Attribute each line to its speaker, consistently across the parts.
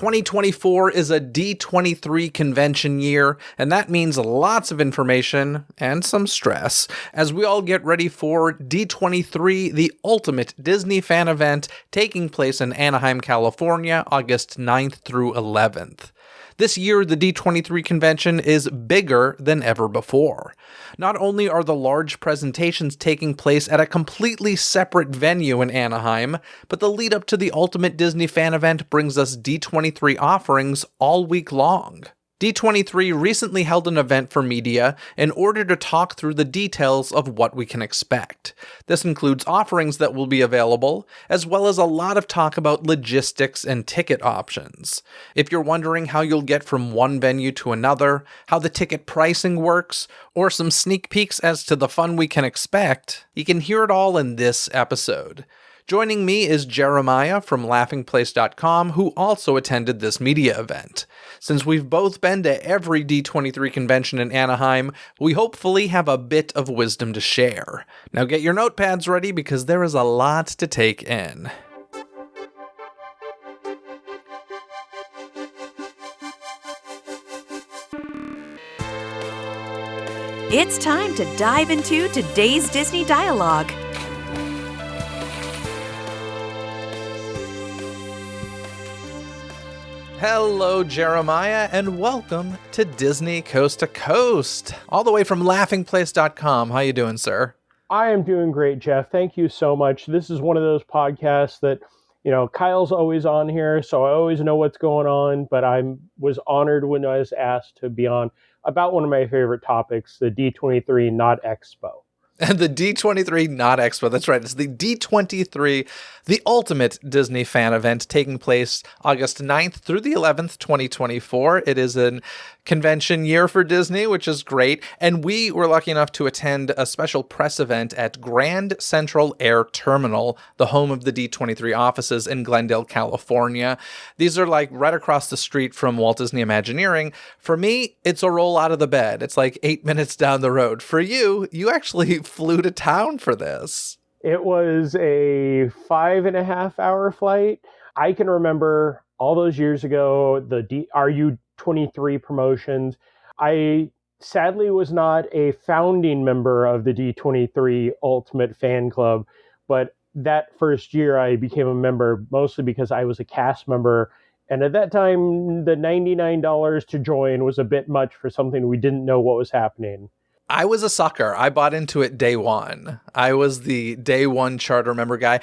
Speaker 1: 2024 is a D23 convention year, and that means lots of information and some stress as we all get ready for D23, the ultimate Disney fan event taking place in Anaheim, California, August 9th through 11th. This year, the D23 convention is bigger than ever before. Not only are the large presentations taking place at a completely separate venue in Anaheim, but the lead up to the Ultimate Disney Fan Event brings us D23 offerings all week long. D23 recently held an event for media in order to talk through the details of what we can expect. This includes offerings that will be available, as well as a lot of talk about logistics and ticket options. If you're wondering how you'll get from one venue to another, how the ticket pricing works, or some sneak peeks as to the fun we can expect, you can hear it all in this episode. Joining me is Jeremiah from laughingplace.com, who also attended this media event. Since we've both been to every D23 convention in Anaheim, we hopefully have a bit of wisdom to share. Now get your notepads ready because there is a lot to take in.
Speaker 2: It's time to dive into today's Disney Dialogue.
Speaker 1: Hello, Jeremiah, and welcome to Disney Coast to Coast, all the way from laughingplace.com. How you doing, sir?
Speaker 3: I am doing great, Jeff. Thank you so much. This is one of those podcasts that, Kyle's always on here, so I always know what's going on, but I was honored when I was asked to be on about one of my favorite topics, the D23 Not Expo.
Speaker 1: And the D23 Not Expo, that's right. It's the D23, the ultimate Disney fan event taking place August 9th through the 11th, 2024. It is a convention year for Disney, which is great. And we were lucky enough to attend a special press event at Grand Central Air Terminal, the home of the D23 offices in Glendale, California. These are like right across the street from Walt Disney Imagineering. For me, it's a roll out of the bed. It's like 8 minutes down the road. For you, you actually flew to town for this.
Speaker 3: It was a 5.5 hour flight. I can remember all those years ago, the RU23 promotions. I sadly was not a founding member of the D23 Ultimate Fan Club, but that first year I became a member mostly because I was a cast member. And at that time, the $99 to join was a bit much for something we didn't know what was happening.
Speaker 1: I was a sucker. I bought into it day one. I was the day one charter member guy.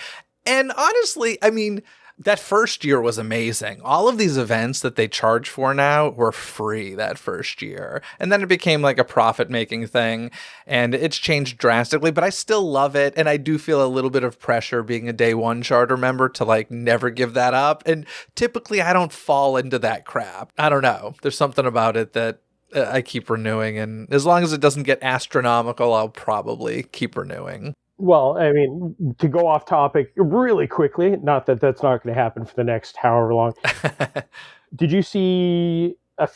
Speaker 1: And honestly, I mean, that first year was amazing. All of these events that they charge for now were free that first year. And then it became like a profit-making thing, and it's changed drastically, but I still love it. And I do feel a little bit of pressure being a day one charter member to like never give that up. And typically I don't fall into that crap. I don't know. There's something about it that I keep renewing, and as long as it doesn't get astronomical, I'll probably keep renewing.
Speaker 3: Well, I mean, to go off topic really quickly, not that that's not going to happen for the next however long. Did you see a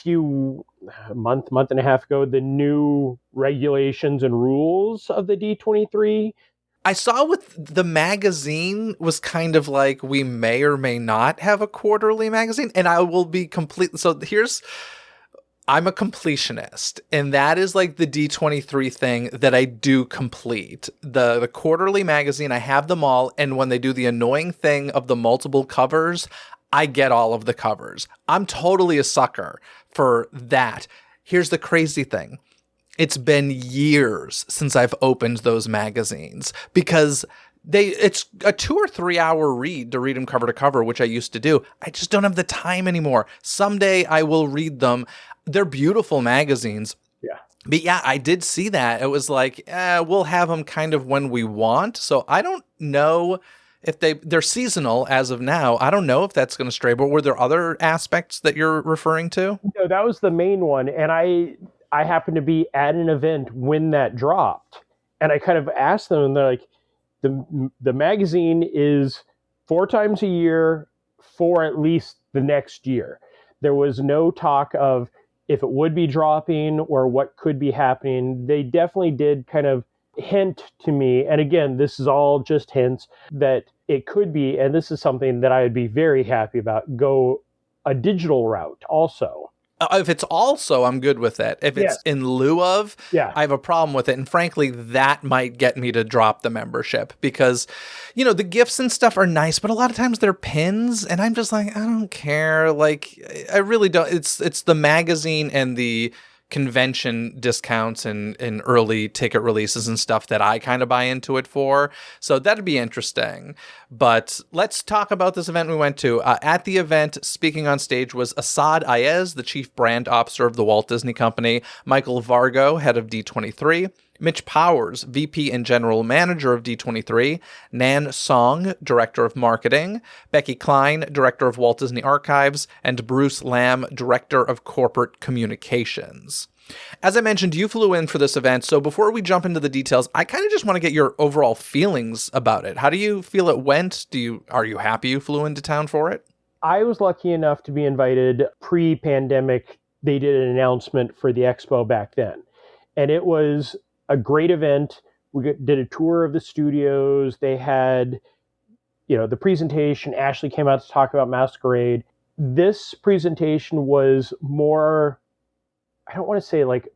Speaker 3: month and a half ago, the new regulations and rules of the D23?
Speaker 1: I saw with the magazine was kind of like, we may or may not have a quarterly magazine, and I will be completely, so I'm a completionist, and that is like the D23 thing that I do complete. The quarterly magazine, I have them all, and when they do the annoying thing of the multiple covers, I get all of the covers. I'm totally a sucker for that. Here's the crazy thing. It's been years since I've opened those magazines because it's a 2 or 3 hour read to read them cover to cover, which I used to do. I just don't have the time anymore. Someday I will read them. They're beautiful magazines.
Speaker 3: Yeah.
Speaker 1: But yeah, I did see that. It was like, we'll have them kind of when we want. So I don't know if they're seasonal as of now. I don't know if that's going to stray, but were there other aspects that you're referring to?
Speaker 3: No, that was the main one. And I happened to be at an event when that dropped. And I kind of asked them, and they're like, the magazine is 4 times a year for at least the next year. There was no talk of if it would be dropping or what could be happening. They definitely did kind of hint to me, and again, this is all just hints, that it could be, and this is something that I would be very happy about, go a digital route also.
Speaker 1: If it's also, I'm good with it. If it's
Speaker 3: Yes.
Speaker 1: in lieu of,
Speaker 3: Yeah.
Speaker 1: I have a problem with it. And frankly, that might get me to drop the membership because, the gifts and stuff are nice, but a lot of times they're pins, and I'm just like, I don't care. Like, I really don't. It's the magazine and the convention discounts and early ticket releases and stuff that I kind of buy into it for. So that'd be interesting. But let's talk about this event we went to. At the event, speaking on stage was Asad Ayez, the chief brand officer of the Walt Disney Company, Michael Vargo, head of D23, Mitch Powers, VP and General Manager of D23, Nan Song, Director of Marketing, Becky Klein, Director of Walt Disney Archives, and Bruce Lamb, Director of Corporate Communications. As I mentioned, you flew in for this event, so before we jump into the details, I kind of just want to get your overall feelings about it. How do you feel it went? Are you happy you flew into town for it?
Speaker 3: I was lucky enough to be invited pre-pandemic. They did an announcement for the expo back then, and it was a great event. We did a tour of the studios. They had, the presentation. Ashley came out to talk about Masquerade. This presentation was more, I don't want to say like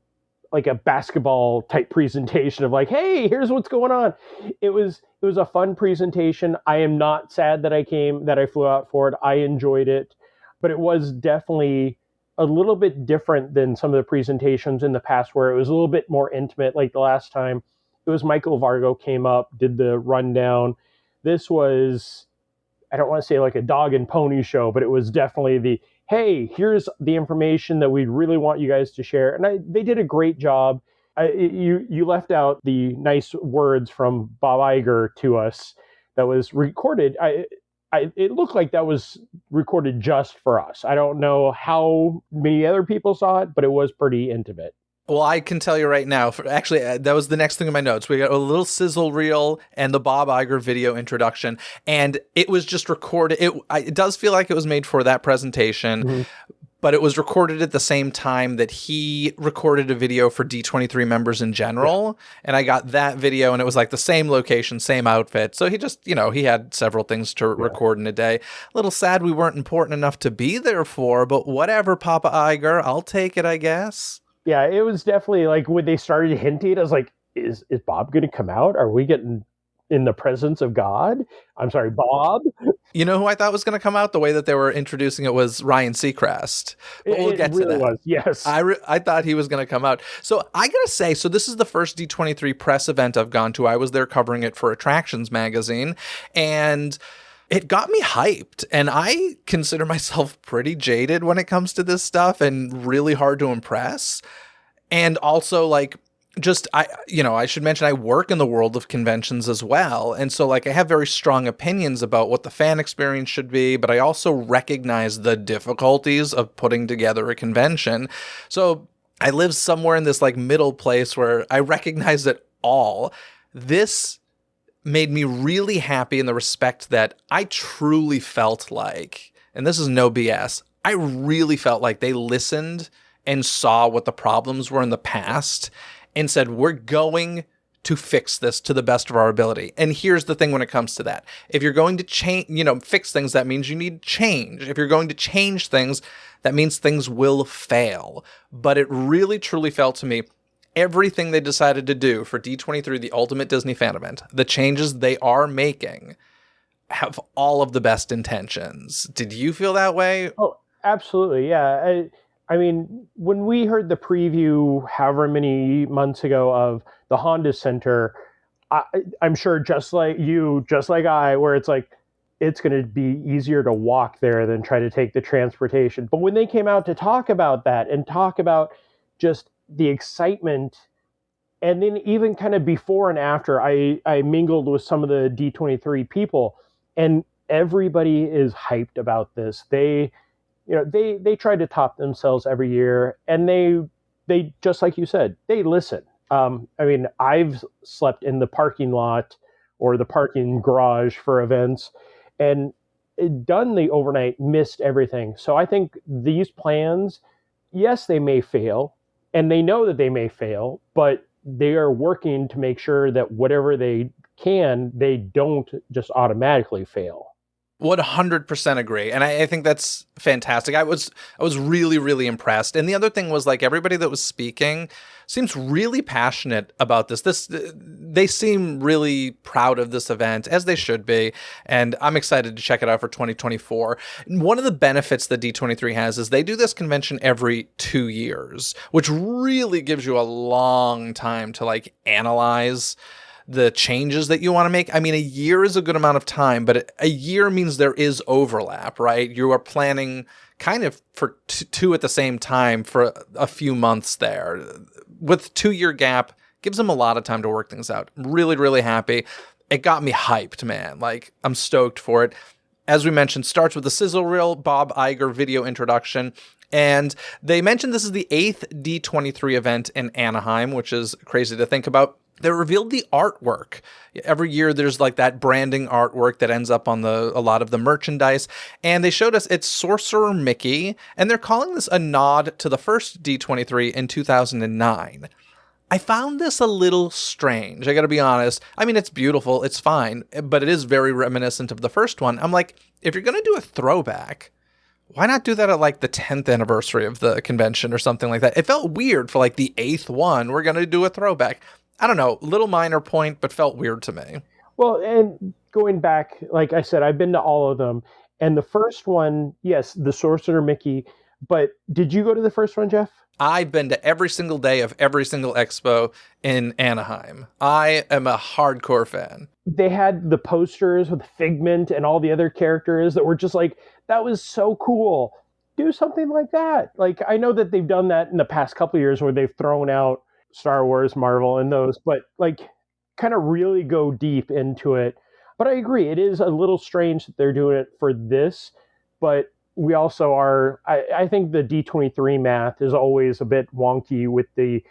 Speaker 3: a basketball type presentation of like, hey, here's what's going on. It was a fun presentation. I am not sad that I flew out for it. I enjoyed it, but it was definitely a little bit different than some of the presentations in the past where it was a little bit more intimate. Like the last time, it was Michael Vargo came up, did the rundown. This was, I don't want to say like a dog and pony show, but it was definitely hey, here's the information that we really want you guys to share. And they did a great job. You left out the nice words from Bob Iger to us that was recorded. It looked like that was recorded just for us. I don't know how many other people saw it, but it was pretty intimate.
Speaker 1: Well, I can tell you right now, actually, that was the next thing in my notes. We got a little sizzle reel and the Bob Iger video introduction, and it was just recorded. It does feel like it was made for that presentation,
Speaker 3: Mm-hmm.
Speaker 1: but it was recorded at the same time that he recorded a video for D23 members in general. Yeah. And I got that video, and it was like the same location, same outfit. So he just, he had several things to record in a day. A little sad we weren't important enough to be there for, but whatever, Papa Iger, I'll take it, I guess.
Speaker 3: Yeah, it was definitely like when they started hinting, I was like, is Bob going to come out? Are we getting in the presence of God? I'm sorry, Bob?
Speaker 1: You know who I thought was going to come out? The way that they were introducing it was Ryan Seacrest. But we'll get to that.
Speaker 3: Was, yes.
Speaker 1: I thought he was going to come out. So I got to say, so this is the first D23 press event I've gone to. I was there covering it for Attractions magazine, and it got me hyped. And I consider myself pretty jaded when it comes to this stuff and really hard to impress. And also, like, I should mention I work in the world of conventions as well. And so, like, I have very strong opinions about what the fan experience should be, but I also recognize the difficulties of putting together a convention. So I live somewhere in this, like, middle place where I recognize it all. This made me really happy in the respect that I truly felt like, and this is no BS, I really felt like they listened and saw what the problems were in the past and said, we're going to fix this to the best of our ability. And here's the thing when it comes to that. If you're going to fix things, that means you need change. If you're going to change things, that means things will fail. But it really, truly felt to me, everything they decided to do for D23, the Ultimate Disney Fan Event, the changes they are making have all of the best intentions. Did you feel that way?
Speaker 3: Oh, absolutely. Yeah. I mean, when we heard the preview however many months ago of the Honda Center, I'm sure just like you, just like I, where it's like, it's going to be easier to walk there than try to take the transportation. But when they came out to talk about that and talk about just the excitement, and then even kind of before and after, I mingled with some of the D23 people, and everybody is hyped about this. They try to top themselves every year, and they just like you said, they listen. I mean, I've slept in the parking lot or the parking garage for events, and done the overnight, missed everything. So I think these plans, yes, they may fail, and they know that they may fail, but they are working to make sure that whatever they can, they don't just automatically fail.
Speaker 1: 100% agree. And I think that's fantastic. I was really, really impressed. And the other thing was like everybody that was speaking seems really passionate about this. They seem really proud of this event, as they should be. And I'm excited to check it out for 2024. And one of the benefits that D23 has is they do this convention every 2 years, which really gives you a long time to like analyze the changes that you want to make. I mean, a year is a good amount of time, but a year means there is overlap, right? You are planning kind of for two at the same time for a few months there. With 2-year gap, gives them a lot of time to work things out. I'm really, really happy. It got me hyped, man. Like, I'm stoked for it. As we mentioned, starts with a sizzle reel, Bob Iger video introduction. And they mentioned this is the 8th D23 event in Anaheim, which is crazy to think about. They revealed the artwork. Every year there's like that branding artwork that ends up on a lot of the merchandise. And they showed us it's Sorcerer Mickey, and they're calling this a nod to the first D23 in 2009. I found this a little strange, I gotta be honest. I mean, it's beautiful, it's fine, but it is very reminiscent of the first one. I'm like, if you're gonna do a throwback, why not do that at like the 10th anniversary of the convention or something like that? It felt weird for like the 8th one, we're gonna do a throwback. I don't know, little minor point, but felt weird to me.
Speaker 3: Well, and going back, like I said, I've been to all of them. And the first one, yes, the Sorcerer Mickey. But did you go to the first one, Jeff?
Speaker 1: I've been to every single day of every single expo in Anaheim. I am a hardcore fan.
Speaker 3: They had the posters with Figment and all the other characters that were just like, that was so cool. Do something like that. Like, I know that they've done that in the past couple of years where they've thrown out Star Wars, Marvel, and those, but like kind of really go deep into it. But I agree, it is a little strange that they're doing it for this, but we also are, I think the D23 math is always a bit wonky with the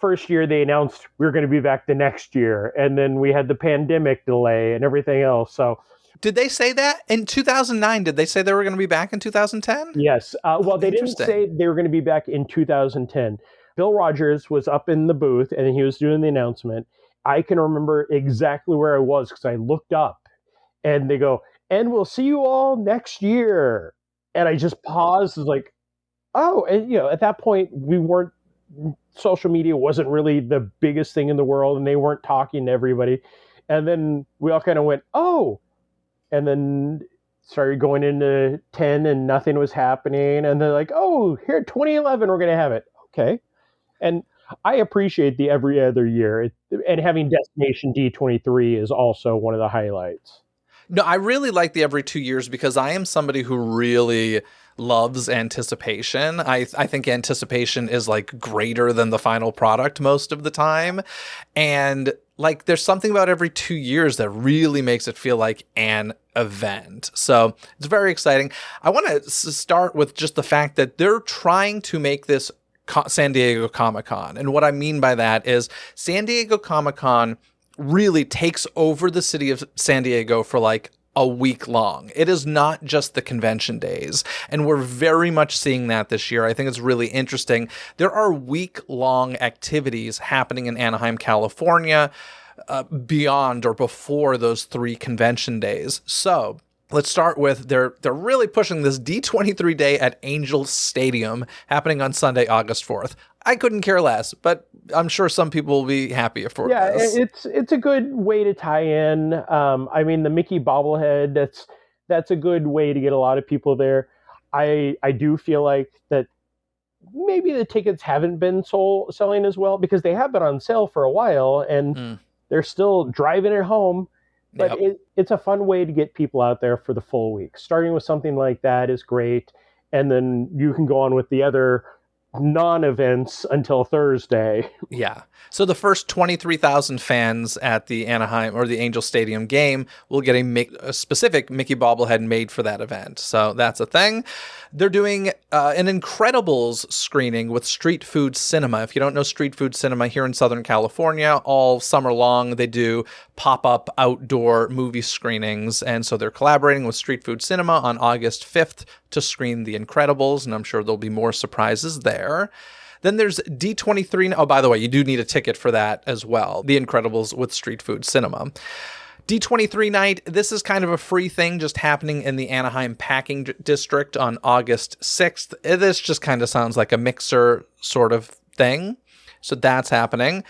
Speaker 3: first year they announced we were going to be back the next year, and then we had the pandemic delay and everything else. So
Speaker 1: did they say that in 2009? Did they say they were going to be back in 2010?
Speaker 3: yes. Well, they didn't say they were going to be back in 2010. Bill Rogers was up in the booth and he was doing the announcement. I can remember exactly where I was because I looked up and they go, and we'll see you all next year. And I just paused, was like, oh, and at that point social media wasn't really the biggest thing in the world and they weren't talking to everybody. And then we all kind of went, oh, and then started going into 10 and nothing was happening. And they're like, oh, here, 2011, we're going to have it. Okay. And I appreciate the every other year, and having Destination D23 is also one of the highlights.
Speaker 1: No, I really like the every 2 years because I am somebody who really loves anticipation. I think anticipation is like greater than the final product most of the time. And like there's something about every 2 years that really makes it feel like an event. So it's very exciting. I want to start with just the fact that they're trying to make this San Diego Comic-Con. And what I mean by that is San Diego Comic-Con really takes over the city of San Diego for like a week long. It is not just the convention days. And we're very much seeing that this year. I think it's really interesting. There are week-long activities happening in Anaheim, California, beyond or before those 3 convention days. So let's start with they're really pushing this D23 day at Angel Stadium happening on Sunday, August 4th. I couldn't care less, but I'm sure some people will be happy for this.
Speaker 3: Yeah, it's a good way to tie in. I mean, the Mickey bobblehead, that's a good way to get a lot of people there. I do feel like that maybe the tickets haven't been selling as well because they have been on sale for a while and they're still driving it home. But it's a fun way to get people out there for the full week. Starting with something like that is great. And then you can go on with the other non-events until Thursday.
Speaker 1: Yeah. So the first 23,000 fans at the Anaheim or the Angel Stadium game will get a specific Mickey bobblehead made for that event. So that's a thing. They're doing an Incredibles screening with Street Food Cinema. If you don't know Street Food Cinema, here in Southern California, all summer long, they do pop-up outdoor movie screenings. And so they're collaborating with Street Food Cinema on August 5th to screen The Incredibles. And I'm sure there'll be more surprises there. Then there's D23. Oh, by the way, you do need a ticket for that as well. The Incredibles with Street Food Cinema. D23 night, this is kind of a free thing just happening in the Anaheim packing district on August 6th. This just kind of sounds like a mixer sort of thing. So that's happening.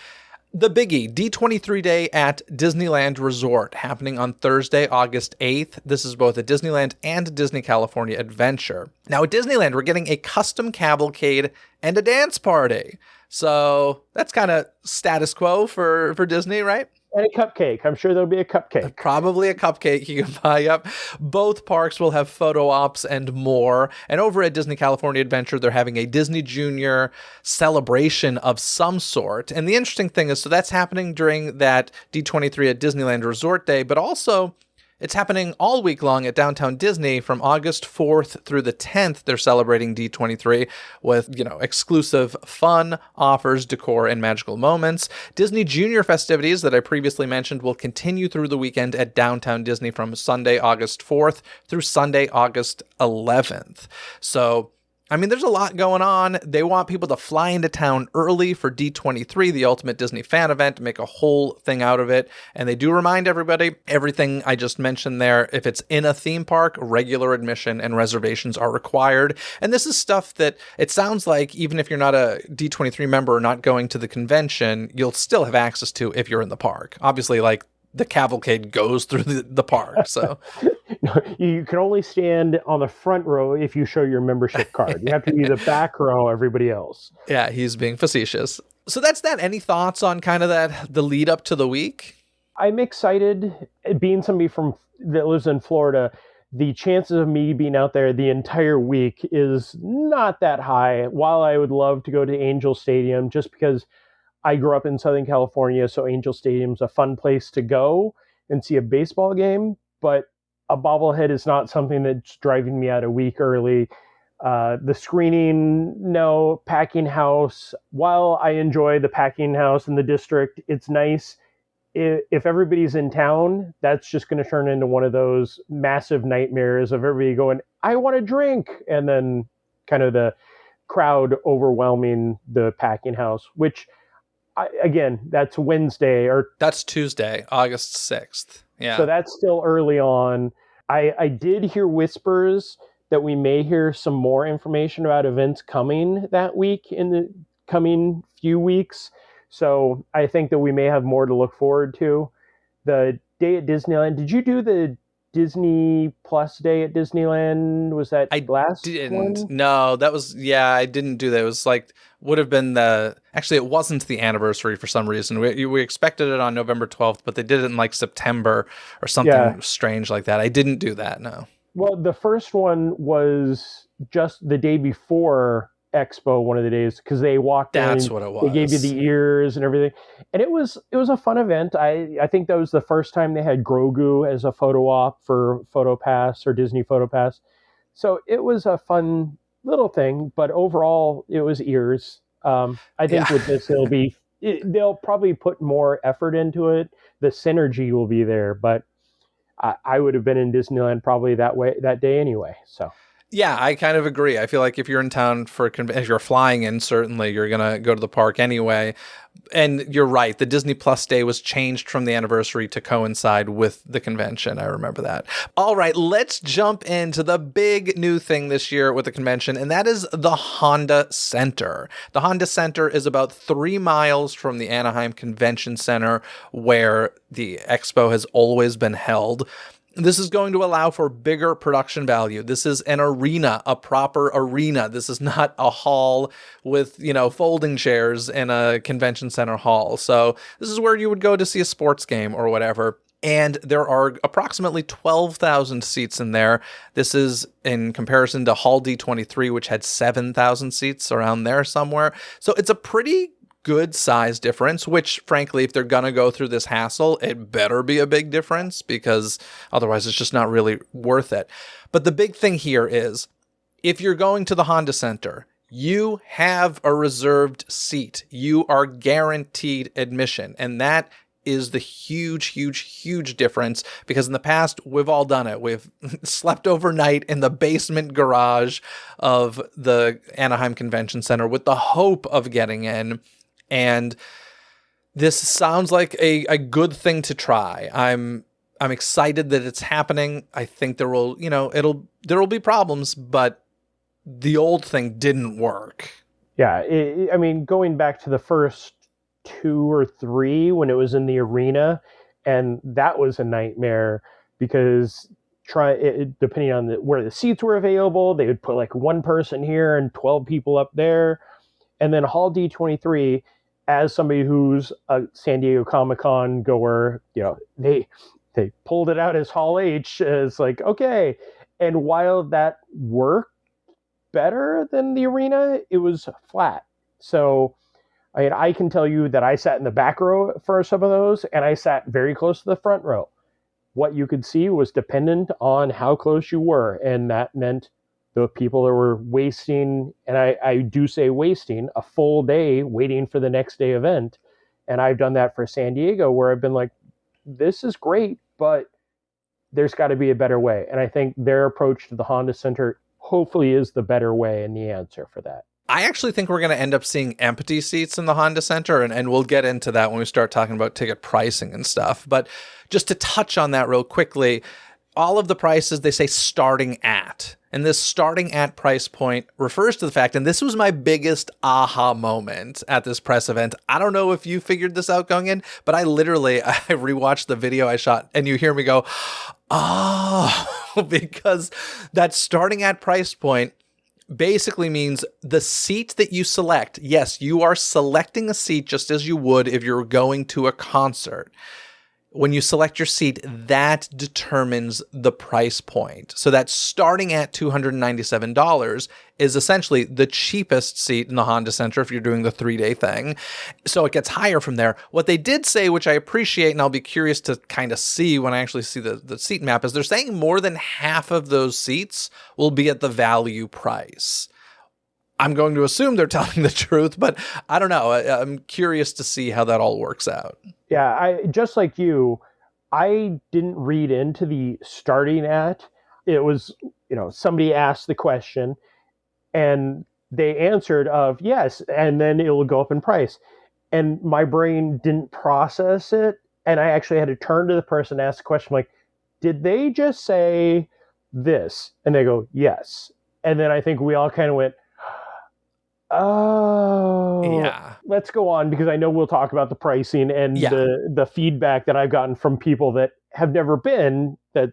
Speaker 1: The biggie, D23 Day at Disneyland Resort, happening on Thursday, August 8th. This is both a Disneyland and Disney California adventure. Now, at Disneyland, we're getting a custom cavalcade and a dance party. So that's kind of status quo for Disney, right?
Speaker 3: And a cupcake. I'm sure there'll be a cupcake.
Speaker 1: Probably a cupcake you can buy up. Both parks will have photo ops and more. And over at Disney California Adventure, they're having a Disney Junior celebration of some sort. And the interesting thing is, so that's happening during that D23 at Disneyland Resort Day, but also it's happening all week long at Downtown Disney from August 4th through the 10th. They're celebrating D23 with, exclusive fun, offers, decor, and magical moments. Disney Junior festivities that I previously mentioned will continue through the weekend at Downtown Disney from Sunday, August 4th through Sunday, August 11th. So there's a lot going on. They want people to fly into town early for D23, the ultimate Disney fan event, to make a whole thing out of it. And they do remind everybody, everything I just mentioned there, if it's in a theme park, regular admission and reservations are required. And this is stuff that it sounds like even if you're not a D23 member or not going to the convention, you'll still have access to if you're in the park. Obviously, the cavalcade goes through the park, so...
Speaker 3: No, you can only stand on the front row if you show your membership card. You have to be the back row, everybody else.
Speaker 1: Yeah, he's being facetious. So that's that. Any thoughts on kind of the lead up to the week?
Speaker 3: I'm excited. Being somebody that lives in Florida, the chances of me being out there the entire week is not that high. While I would love to go to Angel Stadium just because I grew up in Southern California, so Angel Stadium's a fun place to go and see a baseball game, but a bobblehead is not something that's driving me out a week early. The screening, no. Packing house, while I enjoy the packing house in the district, it's nice. If everybody's in town, that's just going to turn into one of those massive nightmares of everybody going, I want a drink. And then kind of the crowd overwhelming the packing house, which, again, that's Wednesday.
Speaker 1: That's Tuesday, August 6th. Yeah.
Speaker 3: So that's still early on. I did hear whispers that we may hear some more information about events coming that week in the coming few weeks. So I think that we may have more to look forward to. The day at Disneyland, did you do the Disney Plus day at Disneyland? Was that last
Speaker 1: didn't.
Speaker 3: one?
Speaker 1: No, that was, I didn't do that. It was would have been actually, it wasn't the anniversary for some reason. We expected it on November 12th, but they did it in September or something strange like that. I didn't do that, no.
Speaker 3: Well, the first one was just the day before Expo, one of the days, because they walked
Speaker 1: That's
Speaker 3: in.
Speaker 1: what it was.
Speaker 3: They gave you the ears and everything. And it was a fun event. I think that was the first time they had Grogu as a photo op for PhotoPass or Disney PhotoPass. So it was a fun little thing, but overall it was ears. I think with this they'll probably put more effort into it. The synergy will be there, but I would have been in Disneyland probably that day anyway. So.
Speaker 1: Yeah, I kind of agree. I feel like if you're in town if you're flying in, certainly you're going to go to the park anyway. And you're right. The Disney Plus day was changed from the anniversary to coincide with the convention. I remember that. All right, let's jump into the big new thing this year with the convention, and that is the Honda Center. The Honda Center is about 3 miles from the Anaheim Convention Center, where the expo has always been held. This is going to allow for bigger production value. This is an arena, a proper arena. This is not a hall with, folding chairs in a convention center hall. So this is where you would go to see a sports game or whatever. And there are approximately 12,000 seats in there. This is in comparison to Hall D23, which had 7,000 seats, around there somewhere. So it's a pretty good size difference, which frankly, if they're gonna go through this hassle, it better be a big difference, because otherwise it's just not really worth it. But the big thing here is, if you're going to the Honda Center, you have a reserved seat. You are guaranteed admission, and that is the huge difference, because in the past, we've all done it. We've slept overnight in the basement garage of the Anaheim Convention Center with the hope of getting in. And this sounds like a good thing to try. I'm I'm excited that it's happening. I think there will, there will be problems, but the old thing didn't work.
Speaker 3: Yeah, I mean, going back to the first two or three when it was in the arena, and that was a nightmare because depending on where the seats were available, they would put like one person here and 12 people up there. And then Hall D23, as somebody who's a San Diego Comic-Con goer, they pulled it out as Hall H as like, okay. And while that worked better than the arena, it was flat. So I can tell you that I sat in the back row for some of those, and I sat very close to the front row. What you could see was dependent on how close you were, and that meant the people that were wasting, and I do say wasting, a full day waiting for the next day event. And I've done that for San Diego, where I've been like, this is great, but there's got to be a better way. And I think their approach to the Honda Center hopefully is the better way and the answer for that.
Speaker 1: I actually think we're going to end up seeing empty seats in the Honda Center, and we'll get into that when we start talking about ticket pricing and stuff. But just to touch on that real quickly, all of the prices, they say starting at. And this starting at price point refers to the fact, and this was my biggest aha moment at this press event. I don't know if you figured this out going in, but I rewatched the video I shot, and you hear me go, oh, because that starting at price point basically means the seat that you select. Yes, you are selecting a seat just as you would if you're going to a concert. When you select your seat, that determines the price point. So that starting at $297 is essentially the cheapest seat in the Honda Center if you're doing the 3-day thing. So it gets higher from there. What they did say, which I appreciate, and I'll be curious to kind of see when I actually see the seat map, is they're saying more than half of those seats will be at the value price. I'm going to assume they're telling the truth, but I don't know. I'm curious to see how that all works out.
Speaker 3: Yeah, I just like you, I didn't read into the starting at. It was, somebody asked the question and they answered of yes, and then it will go up in price. And my brain didn't process it. And I actually had to turn to the person and ask the question, like, did they just say this? And they go, yes. And then I think we all kind of went, oh,
Speaker 1: yeah.
Speaker 3: Let's go on, because I know we'll talk about the pricing and the feedback that I've gotten from people that have never been. I'm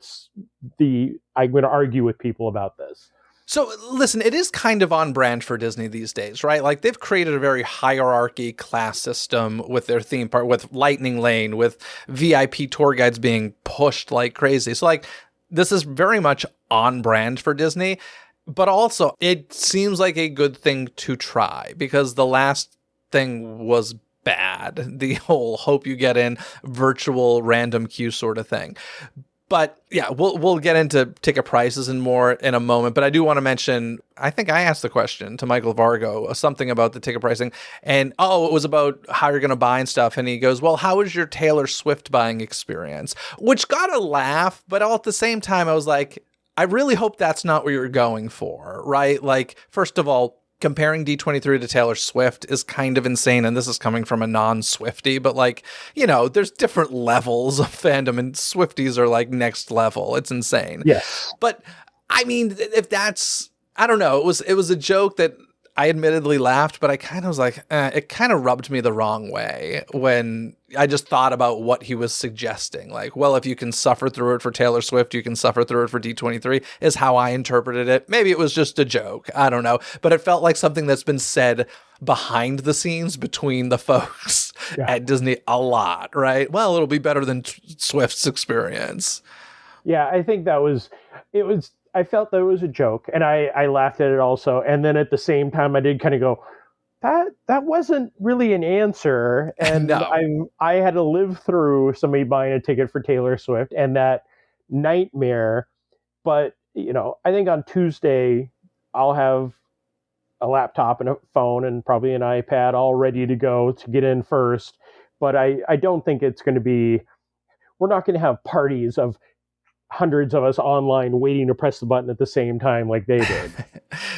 Speaker 3: going to argue with people about this.
Speaker 1: So listen, it is kind of on brand for Disney these days, right? Like they've created a very hierarchy class system with their theme park, with Lightning Lane, with VIP tour guides being pushed like crazy. So like this is very much on brand for Disney. But also, it seems like a good thing to try, because the last thing was bad. The whole hope you get in virtual random queue sort of thing. But yeah, we'll get into ticket prices and more in a moment. But I do want to mention, I think I asked the question to Michael Vargo, something about the ticket pricing. And it was about how you're going to buy and stuff. And he goes, well, how was your Taylor Swift buying experience? Which got a laugh. But all at the same time, I was like, I really hope that's not what you're going for, right? Like, first of all, comparing D23 to Taylor Swift is kind of insane, and this is coming from a non-Swiftie, but like, there's different levels of fandom, and Swifties are like next level. It's insane.
Speaker 3: Yes.
Speaker 1: But I mean, if that's, I don't know, it was a joke that I admittedly laughed, but I kind of was like, it kind of rubbed me the wrong way when I just thought about what he was suggesting. Like, well, if you can suffer through it for Taylor Swift, you can suffer through it for D23, is how I interpreted it. Maybe it was just a joke. I don't know. But it felt like something that's been said behind the scenes between the folks at Disney a lot, right? Well, it'll be better than Swift's experience.
Speaker 3: Yeah, I think I felt that it was a joke, and I laughed at it also. And then at the same time, I did kind of go, that wasn't really an answer. And
Speaker 1: no.
Speaker 3: I had to live through somebody buying a ticket for Taylor Swift and that nightmare. But, I think on Tuesday, I'll have a laptop and a phone and probably an iPad all ready to go to get in first. But I don't think it's going to be, we're not going to have parties of hundreds of us online waiting to press the button at the same time like they did.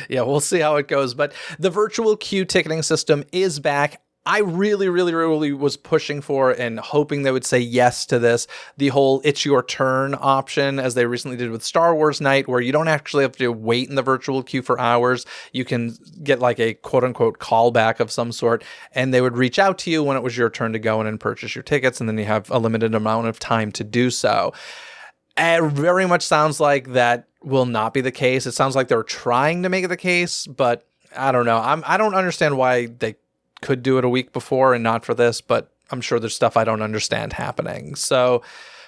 Speaker 1: Yeah, we'll see how it goes. But the virtual queue ticketing system is back. I really, really, really was pushing for and hoping they would say yes to this. The whole it's your turn option, as they recently did with Star Wars Night, where you don't actually have to wait in the virtual queue for hours. You can get like a quote unquote callback of some sort, and they would reach out to you when it was your turn to go in and purchase your tickets, and then you have a limited amount of time to do so. It very much sounds like that will not be the case. It sounds like they're trying to make it the case, but I don't know. I don't understand why they could do it a week before and not for this, but I'm sure there's stuff I don't understand happening. So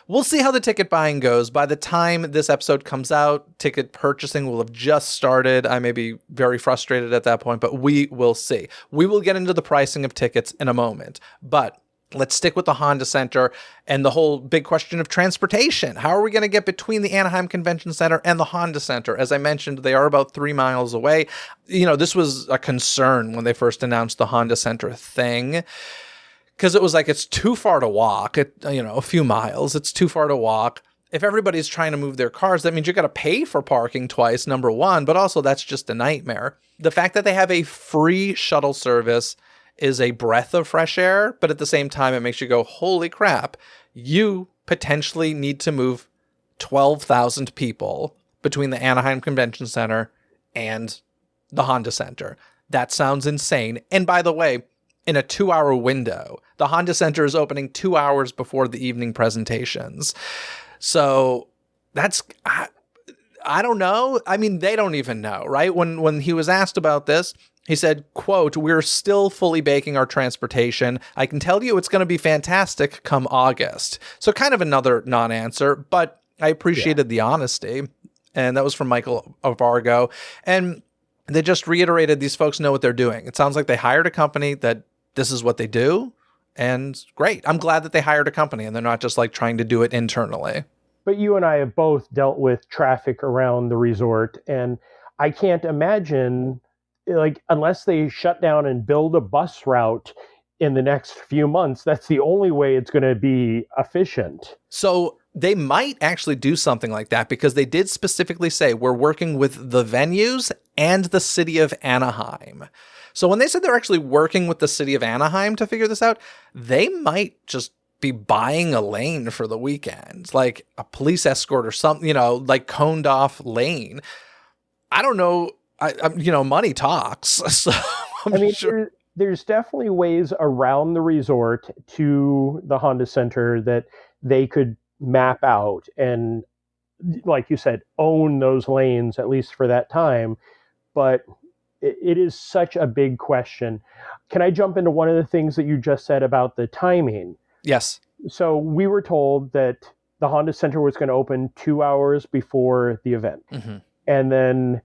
Speaker 1: we'll see how the ticket buying goes. By the time this episode comes out, ticket purchasing will have just started. I may be very frustrated at that point, but we will see. We will get into the pricing of tickets in a moment, but let's stick with the Honda Center and the whole big question of transportation. How are we going to get between the Anaheim Convention Center and the Honda Center? As I mentioned, they are about 3 miles away. This was a concern when they first announced the Honda Center thing, because it was like, it's too far to walk. A few miles. It's too far to walk. If everybody's trying to move their cars, that means you got to pay for parking twice, number one, but also that's just a nightmare. The fact that they have a free shuttle service is a breath of fresh air, but at the same time, it makes you go, holy crap, you potentially need to move 12,000 people between the Anaheim Convention Center and the Honda Center. That sounds insane. And by the way, in a 2-hour window, the Honda Center is opening 2 hours before the evening presentations. So that's, I don't know. I mean, they don't even know, right? When he was asked about this, he said, quote, "We're still fully baking our transportation. I can tell you it's going to be fantastic come August." So kind of another non-answer, but I appreciated the honesty. And that was from Michael Vargo. And they just reiterated these folks know what they're doing. It sounds like they hired a company that this is what they do. And great. I'm glad that they hired a company and they're not just like trying to do it internally.
Speaker 3: But you and I have both dealt with traffic around the resort, and I can't imagine, like, unless they shut down and build a bus route in the next few months, that's the only way it's going to be efficient.
Speaker 1: So they might actually do something like that, because they did specifically say we're working with the venues and the city of Anaheim. So when they said they're actually working with the city of Anaheim to figure this out, they might just be buying a lane for the weekend, like a police escort or something, like coned off lane. I don't know. Money talks. So sure.
Speaker 3: There's definitely ways around the resort to the Honda Center that they could map out and, like you said, own those lanes, at least for that time. But it is such a big question. Can I jump into one of the things that you just said about the timing?
Speaker 1: Yes.
Speaker 3: So we were told that the Honda Center was going to open 2 hours before the event. Mm-hmm. And then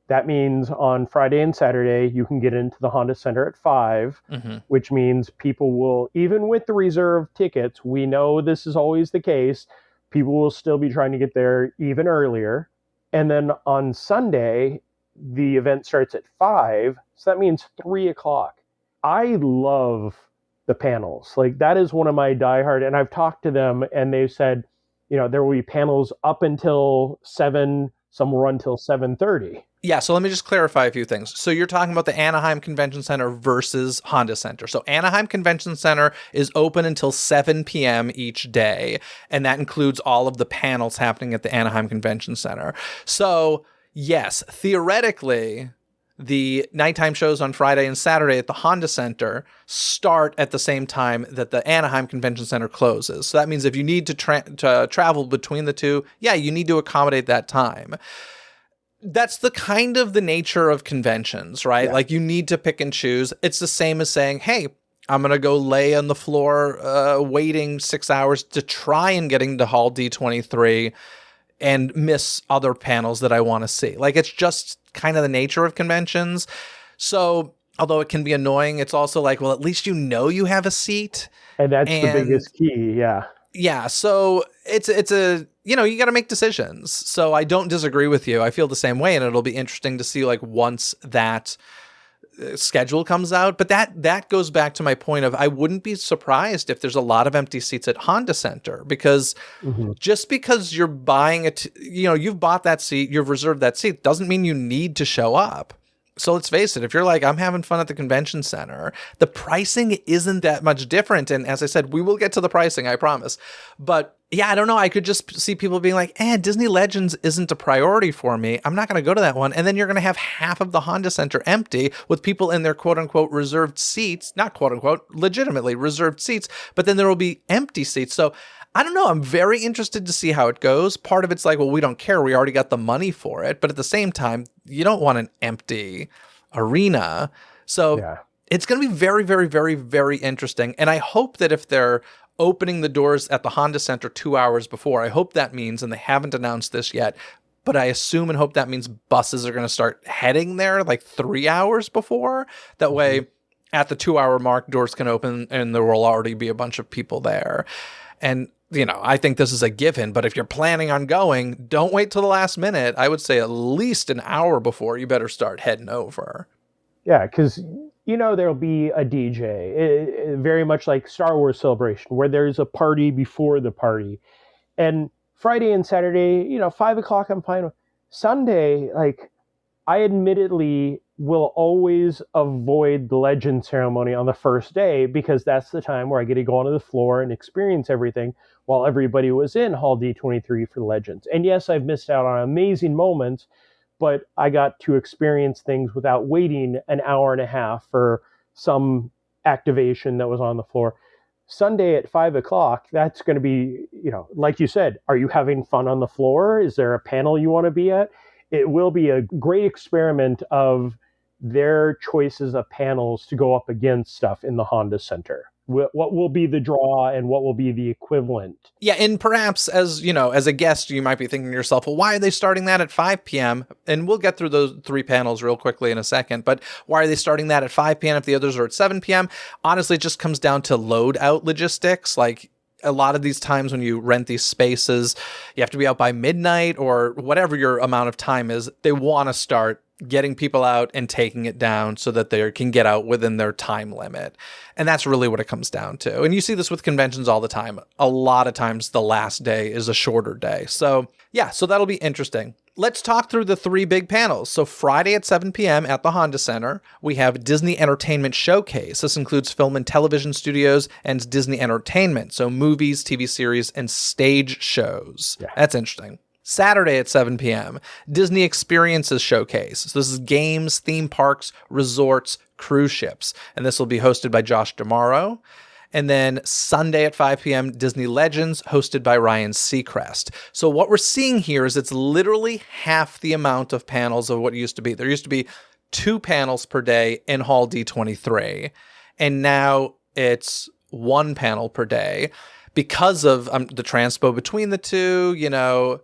Speaker 3: that means on Friday and Saturday, you can get into the Honda Center at 5, mm-hmm. which means people will, even with the reserved tickets, we know this is always the case, people will still be trying to get there even earlier. And then on Sunday, the event starts at 5, so that means 3 o'clock. I love the panels. Like, that is one of my diehard, and I've talked to them, and they've said, there will be panels up until 7, some will run till 7:30.
Speaker 1: Yeah, so let me just clarify a few things. So you're talking about the Anaheim Convention Center versus Honda Center. So Anaheim Convention Center is open until 7 p.m. each day, and that includes all of the panels happening at the Anaheim Convention Center. So yes, theoretically, the nighttime shows on Friday and Saturday at the Honda Center start at the same time that the Anaheim Convention Center closes. So that means if you need to travel between the two, you need to accommodate that time. That's the kind of the nature of conventions, right? Yeah. Like, you need to pick and choose. It's the same as saying, hey, I'm going to go lay on the floor waiting 6 hours to try and get into Hall D23 and miss other panels that I want to see. Like, it's just kind of the nature of conventions. So although it can be annoying, it's also like, well, at least you have a seat.
Speaker 3: And that's the biggest key, yeah.
Speaker 1: Yeah, so it's a, you got to make decisions. So I don't disagree with you. I feel the same way, and it'll be interesting to see, like, once that schedule comes out. But that goes back to my point of, I wouldn't be surprised if there's a lot of empty seats at Honda Center, because just because you're buying it, you've bought that seat, you've reserved that seat, doesn't mean you need to show up. So let's face it, if you're like, I'm having fun at the convention center, the pricing isn't that much different. And as I said, we will get to the pricing, I promise. But yeah, I don't know. I could just see people being like, Disney Legends isn't a priority for me. I'm not going to go to that one. And then you're going to have half of the Honda Center empty with people in their quote unquote reserved seats, not quote unquote, legitimately reserved seats, but then there will be empty seats. So I don't know. I'm very interested to see how it goes. Part of it's like, well, we don't care. We already got the money for it. But at the same time, you don't want an empty arena. So
Speaker 3: Yeah.
Speaker 1: it's going to be very, very, very, very interesting. And I hope that if they're opening the doors at the Honda Center 2 hours before, I hope that means, and they haven't announced this yet, but I assume and hope that means buses are going to start heading there like 3 hours before. That way, at the 2 hour mark, doors can open and there will already be a bunch of people there. And I think this is a given, but if you're planning on going, don't wait till the last minute. I would say at least an hour before you better start heading over.
Speaker 3: Yeah, because there'll be a DJ, very much like Star Wars Celebration, where there's a party before the party. And Friday and Saturday, 5 o'clock, I'm fine with. Sunday, like, I admittedly will always avoid the legend ceremony on the first day because that's the time where I get to go onto the floor and experience everything while everybody was in Hall D23 for legends. And yes, I've missed out on amazing moments, but I got to experience things without waiting an hour and a half for some activation that was on the floor. Sunday at 5 o'clock, that's going to be, like you said, are you having fun on the floor? Is there a panel you want to be at? It will be a great experiment of their choices of panels to go up against stuff in the Honda Center. What will be the draw and what will be the equivalent?
Speaker 1: Yeah, and perhaps as a guest, you might be thinking to yourself, well, why are they starting that at 5 p.m.? And we'll get through those 3 panels real quickly in a second, but why are they starting that at 5 p.m. if the others are at 7 p.m.? Honestly, it just comes down to load out logistics. Like, a lot of these times when you rent these spaces, you have to be out by midnight or whatever your amount of time is. They want to start getting people out and taking it down so that they can get out within their time limit. And that's really what it comes down to. And you see this with conventions all the time. A lot of times the last day is a shorter day. So yeah, so that'll be interesting. Let's talk through the 3 big panels. So Friday at 7 p.m. at the Honda Center, we have Disney Entertainment Showcase. This includes film and television studios and Disney Entertainment. So movies, TV series, and stage shows. Yeah. That's interesting. Saturday at 7 p.m., Disney Experiences Showcase. So this is games, theme parks, resorts, cruise ships. And this will be hosted by Josh D'Amaro. And then Sunday at 5 p.m., Disney Legends, hosted by Ryan Seacrest. So what we're seeing here is it's literally half the amount of panels of what it used to be. There used to be 2 panels per day in Hall D23. And now it's 1 panel per day. Because of the transpo between the two,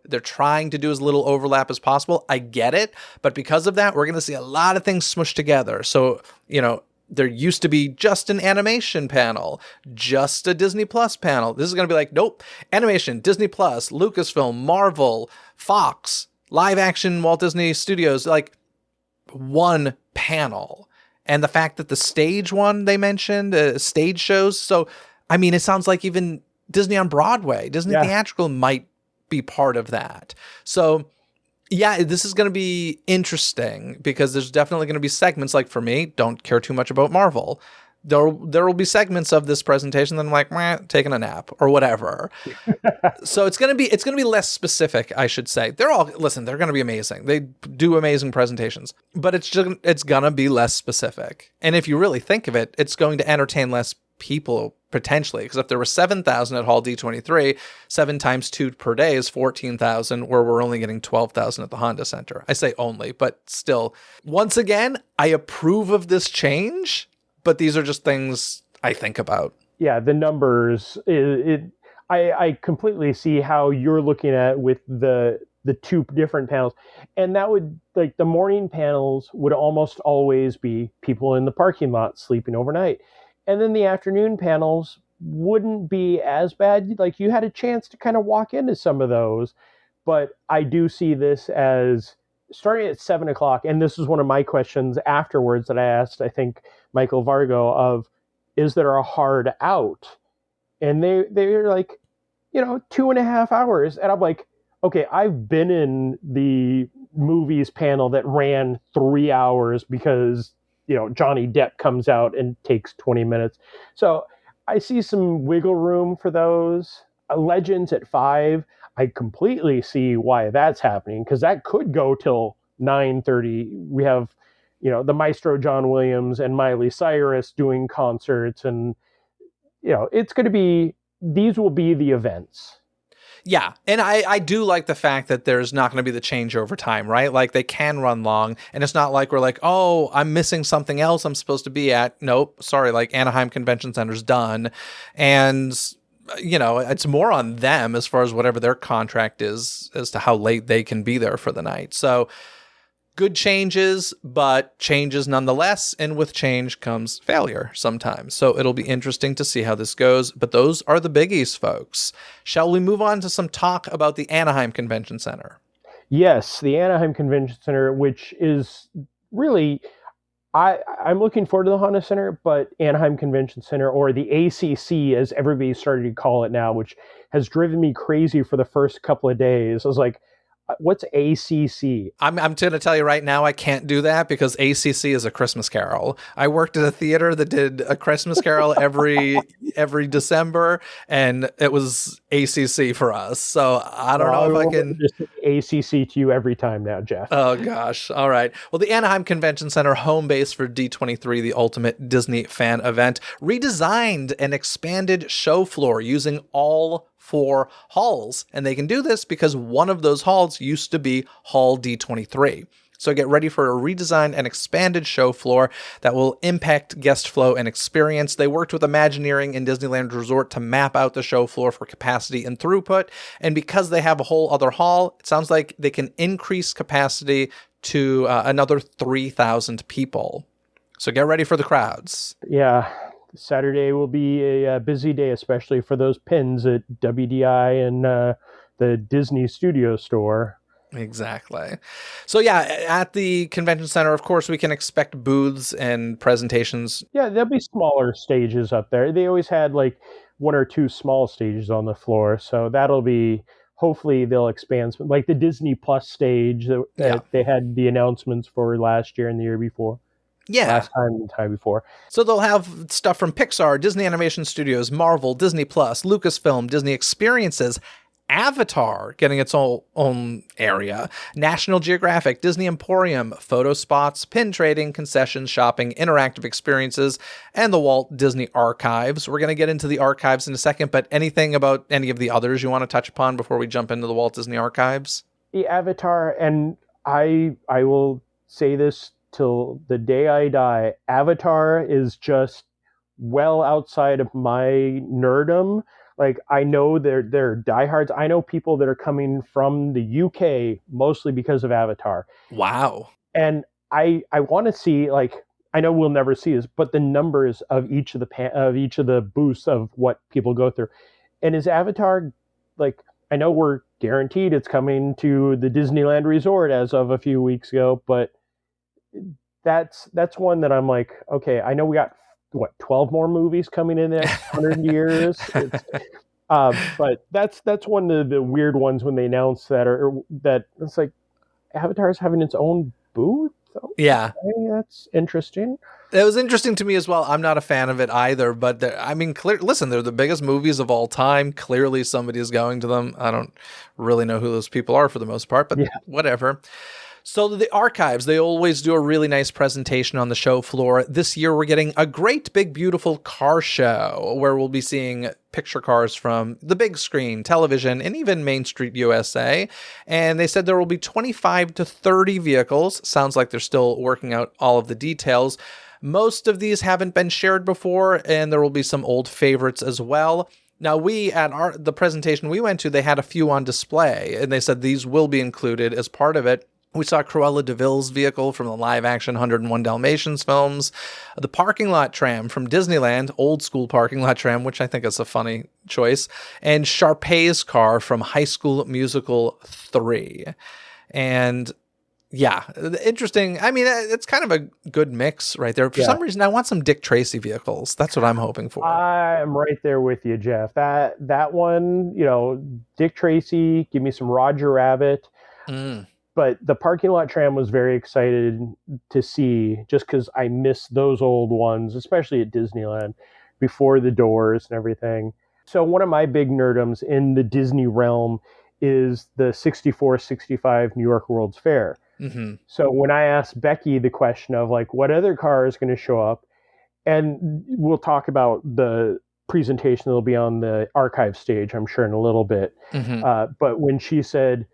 Speaker 1: they're trying to do as little overlap as possible. I get it. But because of that, we're going to see a lot of things smushed together. So, there used to be just an animation panel, just a Disney Plus panel. This is going to be like, nope, animation, Disney Plus, Lucasfilm, Marvel, Fox, live action, Walt Disney Studios, like 1 panel. And the fact that the stage one they mentioned, stage shows. So, I mean, it sounds like even Disney on Broadway, Disney Theatrical might be part of that. So yeah, this is going to be interesting because there's definitely going to be segments, like for me, don't care too much about Marvel. There will be segments of this presentation that I'm like, taking a nap or whatever. So it's going to be less specific, I should say. They're going to be amazing. They do amazing presentations, but it's going to be less specific. And if you really think of it, it's going to entertain less people potentially, because if there were 7,000 at Hall D23, 7 times 2 per day is 14,000, where we're only getting 12,000 at the Honda Center. I say only, but still, once again, I approve of this change, but these are just things I think about.
Speaker 3: Yeah, the numbers, I completely see how you're looking at with the 2 different panels. And that would, like, the morning panels would almost always be people in the parking lot sleeping overnight. And then the afternoon panels wouldn't be as bad. Like, you had a chance to kind of walk into some of those. But I do see this as starting at 7 o'clock. And this is one of my questions afterwards that I asked, I think, Michael Vargo, of, is there a hard out? And they're like, 2.5 hours. And I'm like, okay, I've been in the movies panel that ran 3 hours because Johnny Depp comes out and takes 20 minutes. So I see some wiggle room for those. Legends at 5, I completely see why that's happening, because that could go till 9:30. We have the maestro John Williams and Miley Cyrus doing concerts, and it's going to be, these will be the events.
Speaker 1: Yeah, and I do like the fact that there's not going to be the change over time, right? Like, they can run long, and it's not like we're like, oh, I'm missing something else I'm supposed to be at. Nope, sorry, like, Anaheim Convention Center's done. And, it's more on them as far as whatever their contract is as to how late they can be there for the night. So, good changes, but changes nonetheless. And with change comes failure sometimes. So it'll be interesting to see how this goes. But those are the biggies, folks. Shall we move on to some talk about the Anaheim Convention Center?
Speaker 3: Yes, the Anaheim Convention Center, which is really, I'm looking forward to the Honda Center, but Anaheim Convention Center, or the ACC as everybody's starting to call it now, which has driven me crazy for the first couple of days. I was like, what's ACC?
Speaker 1: I'm going to tell you right now, I can't do that because ACC is a Christmas Carol. I worked at a theater that did a Christmas Carol every December, and it was ACC for us. So I don't know if I can
Speaker 3: just ACC to you every time now, Jeff.
Speaker 1: Oh gosh. All right. Well, the Anaheim Convention Center, home base for D23, the ultimate Disney fan event, redesigned an expanded show floor using all 4 halls. And they can do this because one of those halls used to be Hall D23. So get ready for a redesigned and expanded show floor that will impact guest flow and experience. They worked with Imagineering and Disneyland Resort to map out the show floor for capacity and throughput. And because they have a whole other hall, it sounds like they can increase capacity to another 3,000 people. So get ready for the crowds.
Speaker 3: Yeah. Saturday will be a busy day, especially for those pins at WDI and the Disney Studio Store.
Speaker 1: Exactly. So yeah, at the convention center, of course, we can expect booths and presentations.
Speaker 3: Yeah, there'll be smaller stages up there. They always had like 1 or 2 small stages on the floor, so that'll be, hopefully they'll expand, like the Disney Plus stage that they had the announcements for last year and the year before.
Speaker 1: Yeah.
Speaker 3: Last time and the time before.
Speaker 1: So they'll have stuff from Pixar, Disney Animation Studios, Marvel, Disney Plus, Lucasfilm, Disney Experiences, Avatar getting its own area, National Geographic, Disney Emporium, photo spots, pin trading, concessions, shopping, interactive experiences, and the Walt Disney Archives. We're going to get into the archives in a second, but anything about any of the others you want to touch upon before we jump into the Walt Disney Archives?
Speaker 3: The Avatar, and I will say this till the day I die, Avatar is just well outside of my nerdom. Like, I know they're diehards. I know people that are coming from the UK mostly because of Avatar.
Speaker 1: Wow.
Speaker 3: And I want to see, like, I know we'll never see this, but the numbers of each of the booths of what people go through. And is Avatar, like, I know we're guaranteed it's coming to the Disneyland Resort as of a few weeks ago, but that's one that I'm like, okay, I know we got 12 more movies coming in the next 100 years. But that's one of the weird ones when they announce that it's like Avatar is having its own booth.
Speaker 1: Yeah,
Speaker 3: okay, that's interesting.
Speaker 1: It was interesting to me as well. I'm not a fan of it either, but I mean, listen, they're the biggest movies of all time. Clearly somebody is going to them. I don't really know who those people are for the most part, but whatever. So the archives, they always do a really nice presentation on the show floor. This year, we're getting a great big, beautiful car show where we'll be seeing picture cars from the big screen, television, and even Main Street USA. And they said there will be 25 to 30 vehicles. Sounds like they're still working out all of the details. Most of these haven't been shared before, and there will be some old favorites as well. Now, at the presentation we went to, they had a few on display, and they said these will be included as part of it. We saw Cruella de Vil's vehicle from the live-action 101 Dalmatians films, the parking lot tram from Disneyland, old school parking lot tram, which I think is a funny choice, and Sharpay's car from High School Musical 3. And yeah, interesting. I mean, it's kind of a good mix right there. For some reason, I want some Dick Tracy vehicles. That's what I'm hoping for.
Speaker 3: I'm right there with you, Jeff. That one, Dick Tracy, give me some Roger Rabbit. But the parking lot tram was very excited to see, just because I miss those old ones, especially at Disneyland, before the doors and everything. So one of my big nerdums in the Disney realm is the 64, 65 New York World's Fair.
Speaker 1: Hmm.
Speaker 3: So when I asked Becky the question of like, what other car is going to show up, and we'll talk about the presentation that'll be on the archive stage, I'm sure, in a little bit.
Speaker 1: Hmm.
Speaker 3: But when she said,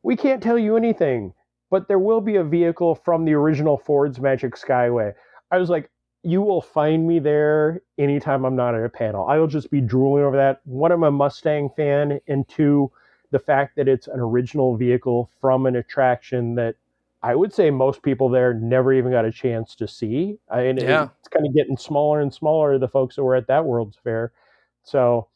Speaker 3: we can't tell you anything, but there will be a vehicle from the original Ford's Magic Skyway. I was like, you will find me there anytime I'm not at a panel. I will just be drooling over that. One, I'm a Mustang fan, and two, the fact that it's an original vehicle from an attraction that I would say most people there never even got a chance to see.
Speaker 1: Yeah.
Speaker 3: It's kind of getting smaller and smaller, the folks that were at that World's Fair. So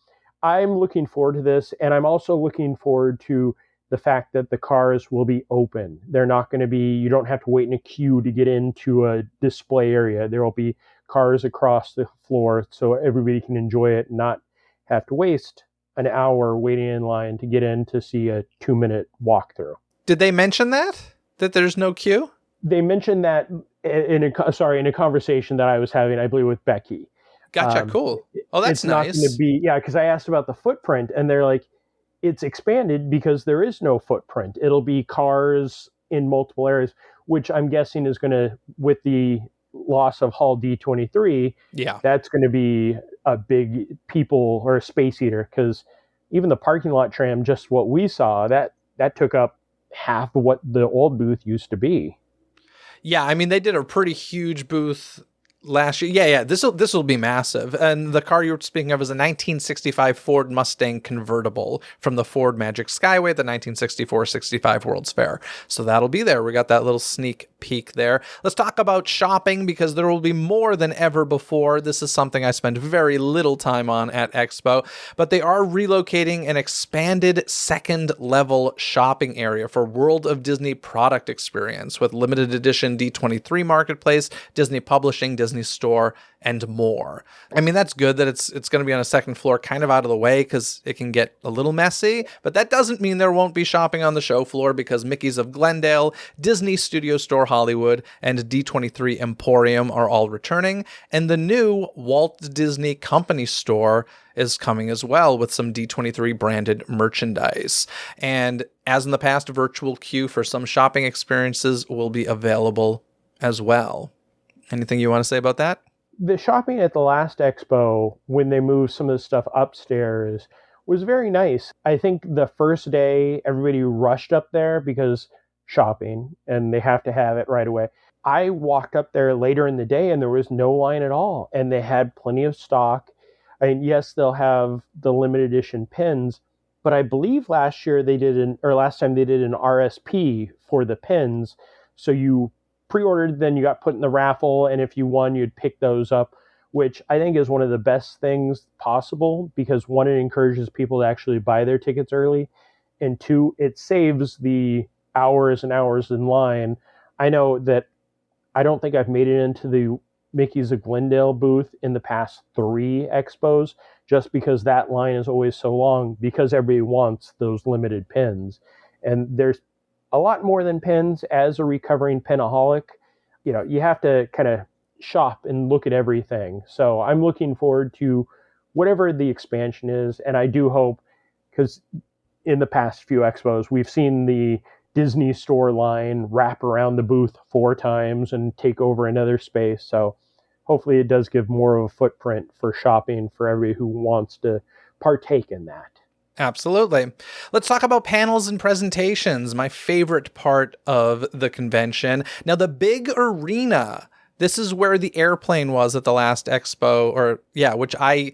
Speaker 3: I'm looking forward to this, and I'm also looking forward to the fact that the cars will be open. They're not going to be, you don't have to wait in a queue to get into a display area. There will be cars across the floor so everybody can enjoy it and not have to waste an hour waiting in line to get in to see a 2-minute walkthrough.
Speaker 1: Did they mention that? That there's no queue?
Speaker 3: They mentioned that in a conversation that I was having, I believe, with Becky.
Speaker 1: Gotcha. Cool. Oh, that's
Speaker 3: It's not going to
Speaker 1: nice.
Speaker 3: be, yeah, because I asked about the footprint, and they're like, it's expanded because there is no footprint. It'll be cars in multiple areas, which I'm guessing is going to, with the loss of Hall D23,
Speaker 1: Yeah.
Speaker 3: that's going to be a big people or a space eater, because even the parking lot tram, just what we saw, that took up half of what the old booth used to be.
Speaker 1: Yeah, I mean they did a pretty huge booth last year. Yeah, yeah, this will be massive. And the car you were speaking of is a 1965 Ford Mustang convertible from the Ford Magic Skyway at the 1964-65 World's Fair. So that'll be there. We got that little sneak peek there. Let's talk about shopping, because there will be more than ever before. This is something I spend very little time on at Expo, but they are relocating an expanded second level shopping area for World of Disney product experience with limited edition D23 marketplace, Disney Publishing, Disney Store, and more. I mean, that's good that it's going to be on a second floor, kind of out of the way, because it can get a little messy, but that doesn't mean there won't be shopping on the show floor, because Mickey's of Glendale, Disney Studio Store Hollywood, and D23 Emporium are all returning, and the new Walt Disney Company store is coming as well with some D23 branded merchandise. And as in the past, a virtual queue for some shopping experiences will be available as well. Anything you want to say about that?
Speaker 3: The shopping at the last expo, when they moved some of the stuff upstairs, was very nice. I think the first day everybody rushed up there because shopping, and they have to have it right away. I walked up there later in the day and there was no line at all, and they had plenty of stock. I mean, yes, they'll have the limited edition pins, but I believe last time they did an RSP for the pins. So you pre-ordered, then you got put in the raffle, and if you won, you'd pick those up, which I think is one of the best things possible, because one, it encourages people to actually buy their tickets early, and two, it saves the hours and hours in line. I know that I don't think I've made it into the Mickey's of Glendale booth in the past 3 expos, just because that line is always so long, because everybody wants those limited pins. And there's a lot more than pins. As a recovering pinaholic, you have to kind of shop and look at everything. So I'm looking forward to whatever the expansion is. And I do hope, because in the past few expos, we've seen the Disney store line wrap around the booth 4 times and take over another space. So hopefully it does give more of a footprint for shopping for everybody who wants to partake in that.
Speaker 1: Absolutely. Let's talk about panels and presentations, my favorite part of the convention. Now, the big arena, this is where the airplane was at the last expo, which I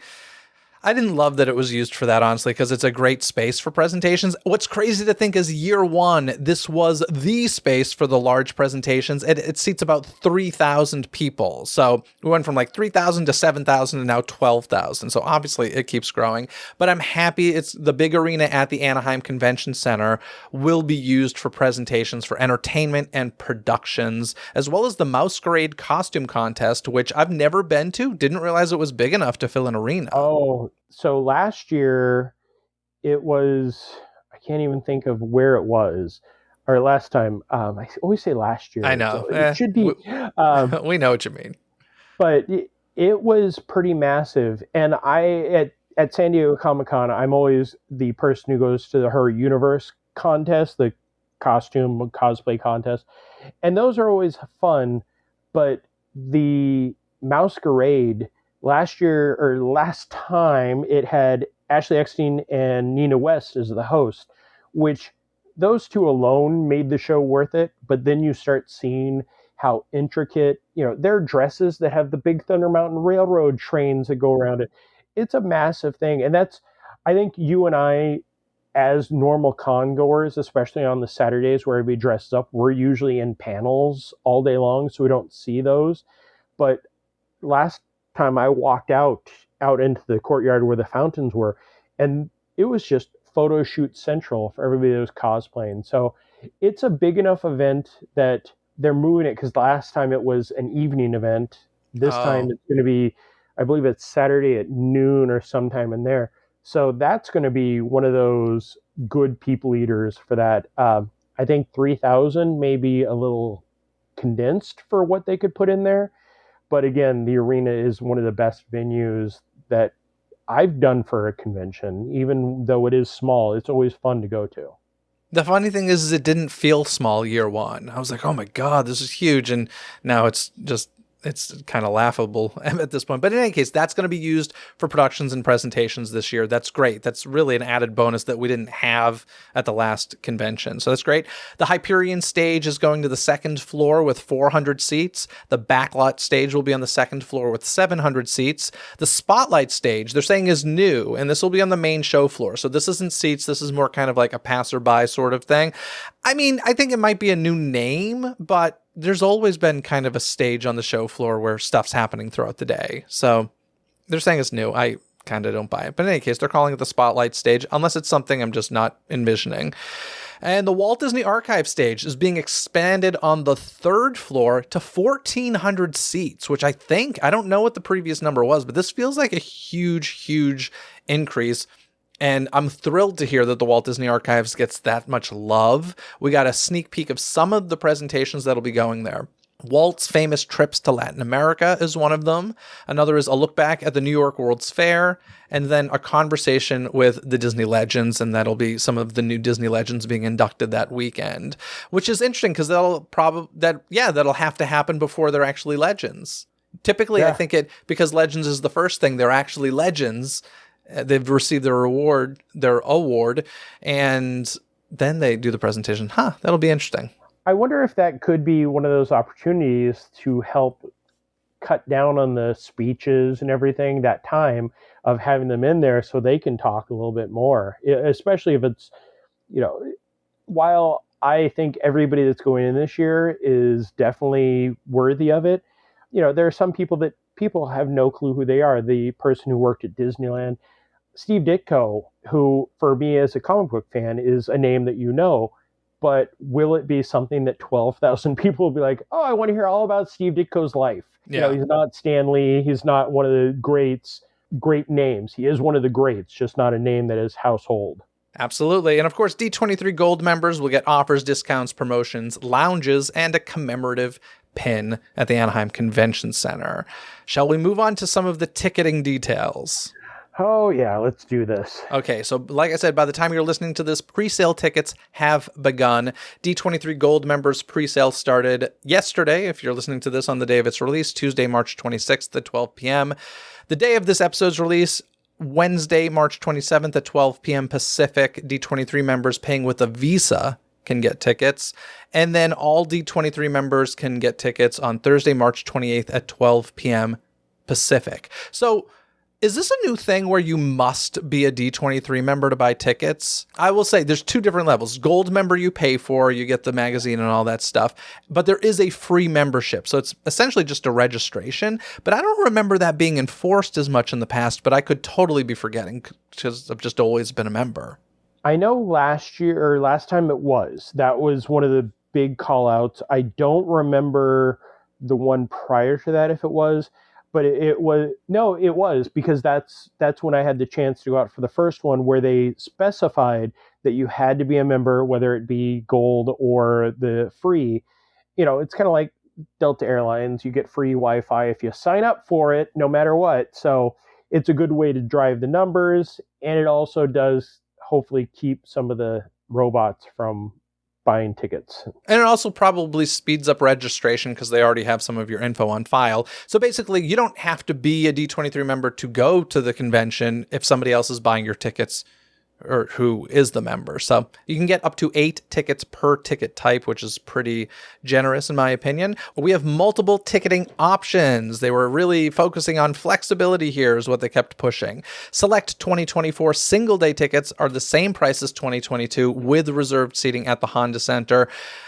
Speaker 1: didn't love that it was used for that, honestly, because it's a great space for presentations. What's crazy to think is year one, this was the space for the large presentations. It seats about 3,000 people. So we went from like 3,000 to 7,000 and now 12,000. So obviously it keeps growing, but I'm happy it's the big arena at the Anaheim Convention Center will be used for presentations for entertainment and productions, as well as the Masquerade costume contest, which I've never been to. Didn't realize it was big enough to fill an arena.
Speaker 3: Oh, so last year it was, I can't even think of where it was. or last time. I always say last
Speaker 1: I
Speaker 3: year,
Speaker 1: know.
Speaker 3: so it should be. Um,
Speaker 1: We know what you mean.
Speaker 3: but it was pretty massive. And at San Diego Comic Con, I'm always the person who goes to the Her Universe contest, the costume cosplay contest, and those are always fun. But the Masquerade last year or last time, it had Ashley Eckstein and Nina West as the host, which those two alone made the show worth it. But then you start seeing how intricate, their dresses that have the big Thunder Mountain Railroad trains that go around it. It's a massive thing. And I think you and I, as normal con goers, especially on the Saturdays where everybody dresses up, we're usually in panels all day long, so we don't see those. But last time I walked out into the courtyard where the fountains were, and it was just photo shoot central for everybody that was cosplaying. So it's a big enough event that they're moving it, because last time it was an evening event. This time
Speaker 1: Oh,
Speaker 3: it's going to be, I believe it's Saturday at noon or sometime in there. So that's going to be one of those good people eaters for that. I think 3,000 may be a little condensed for what they could put in there, but again, the arena is one of the best venues that I've done for a convention. Even though it is small, it's always fun to go to.
Speaker 1: the funny thing is it didn't feel small year one. I was like, oh my God, this is huge. And now it's kind of laughable at this point. But in any case, that's going to be used for productions and presentations this year. That's great. That's really an added bonus that we didn't have at the last convention. So that's great. The Hyperion stage is going to the second floor with 400 seats. The backlot stage will be on the second floor with 700 seats. The Spotlight stage, they're saying, is new, and this will be on the main show floor. So this isn't seats. This is more kind of like a passerby sort of thing. I mean, I think it might be a new name, but there's always been kind of a stage on the show floor where stuff's happening throughout the day. So they're saying it's new. I kind of don't buy it. But in any case, they're calling it the Spotlight stage, unless it's something I'm just not envisioning. And the Walt Disney Archive stage is being expanded on the third floor to 1,400 seats, which I don't know what the previous number was, but this feels like a huge, huge increase. And I'm thrilled to hear that the Walt Disney Archives gets that much love. We got a sneak peek of some of the presentations that'll be going there. Walt's famous trips to Latin America is one of them. Another is a look back at the New York World's Fair, and then a conversation with the Disney legends, and that'll be some of the new Disney legends being inducted that weekend, which is interesting because that'll have to happen before they're actually legends. Typically, I think because Legends is the first thing, they're actually legends. They've received their award, and then they do the presentation. That'll be interesting.
Speaker 3: I wonder if that could be one of those opportunities to help cut down on the speeches and everything, that time of having them in there so they can talk a little bit more, especially if it's, you know, while I think everybody that's going in this year is definitely worthy of it, there are some people that people have no clue who they are. The person who worked at Disneyland, Steve Ditko, who for me as a comic book fan is a name that but will it be something that 12,000 people will be like, oh, I want to hear all about Steve Ditko's life?
Speaker 1: Yeah.
Speaker 3: He's not Stan Lee. He's not one of the great names. He is one of the greats, just not a name that is household.
Speaker 1: Absolutely. And of course, D23 Gold members will get offers, discounts, promotions, lounges, and a commemorative pin at the Anaheim Convention Center. Shall we move on to some of the ticketing details?
Speaker 3: Oh, yeah, let's do this.
Speaker 1: Okay, so like I said, by the time you're listening to this, pre-sale tickets have begun. D23 Gold members pre-sale started yesterday, if you're listening to this on the day of its release, Tuesday, March 26th at 12 p.m. The day of this episode's release, Wednesday, March 27th at 12 p.m. Pacific, D23 members paying with a Visa can get tickets. And then all D23 members can get tickets on Thursday, March 28th at 12 p.m. Pacific. So is this a new thing where you must be a D23 member to buy tickets? I will say there's two different levels. Gold member you pay for, you get the magazine and all that stuff, but there is a free membership. So it's essentially just a registration, but I don't remember that being enforced as much in the past, but I could totally be forgetting because I've just always been a member.
Speaker 3: I know last time that was one of the big call outs. I don't remember the one prior to that if it was. but it was no, it was because that's when I had the chance to go out for the first one where they specified that you had to be a member, whether it be gold or the free. It's kind of like Delta Airlines. You get free Wi-Fi if you sign up for it, no matter what. So it's a good way to drive the numbers, and it also does hopefully keep some of the robots from buying tickets.
Speaker 1: And it also probably speeds up registration because they already have some of your info on file. So basically, you don't have to be a D23 member to go to the convention if somebody else is buying your tickets or who is the member. So you can get up to 8 tickets per ticket type, which is pretty generous in my opinion. We have multiple ticketing options. They were really focusing on flexibility here is what they kept pushing. Select 2024 single day tickets are the same price as 2022 with reserved seating at the Honda Center.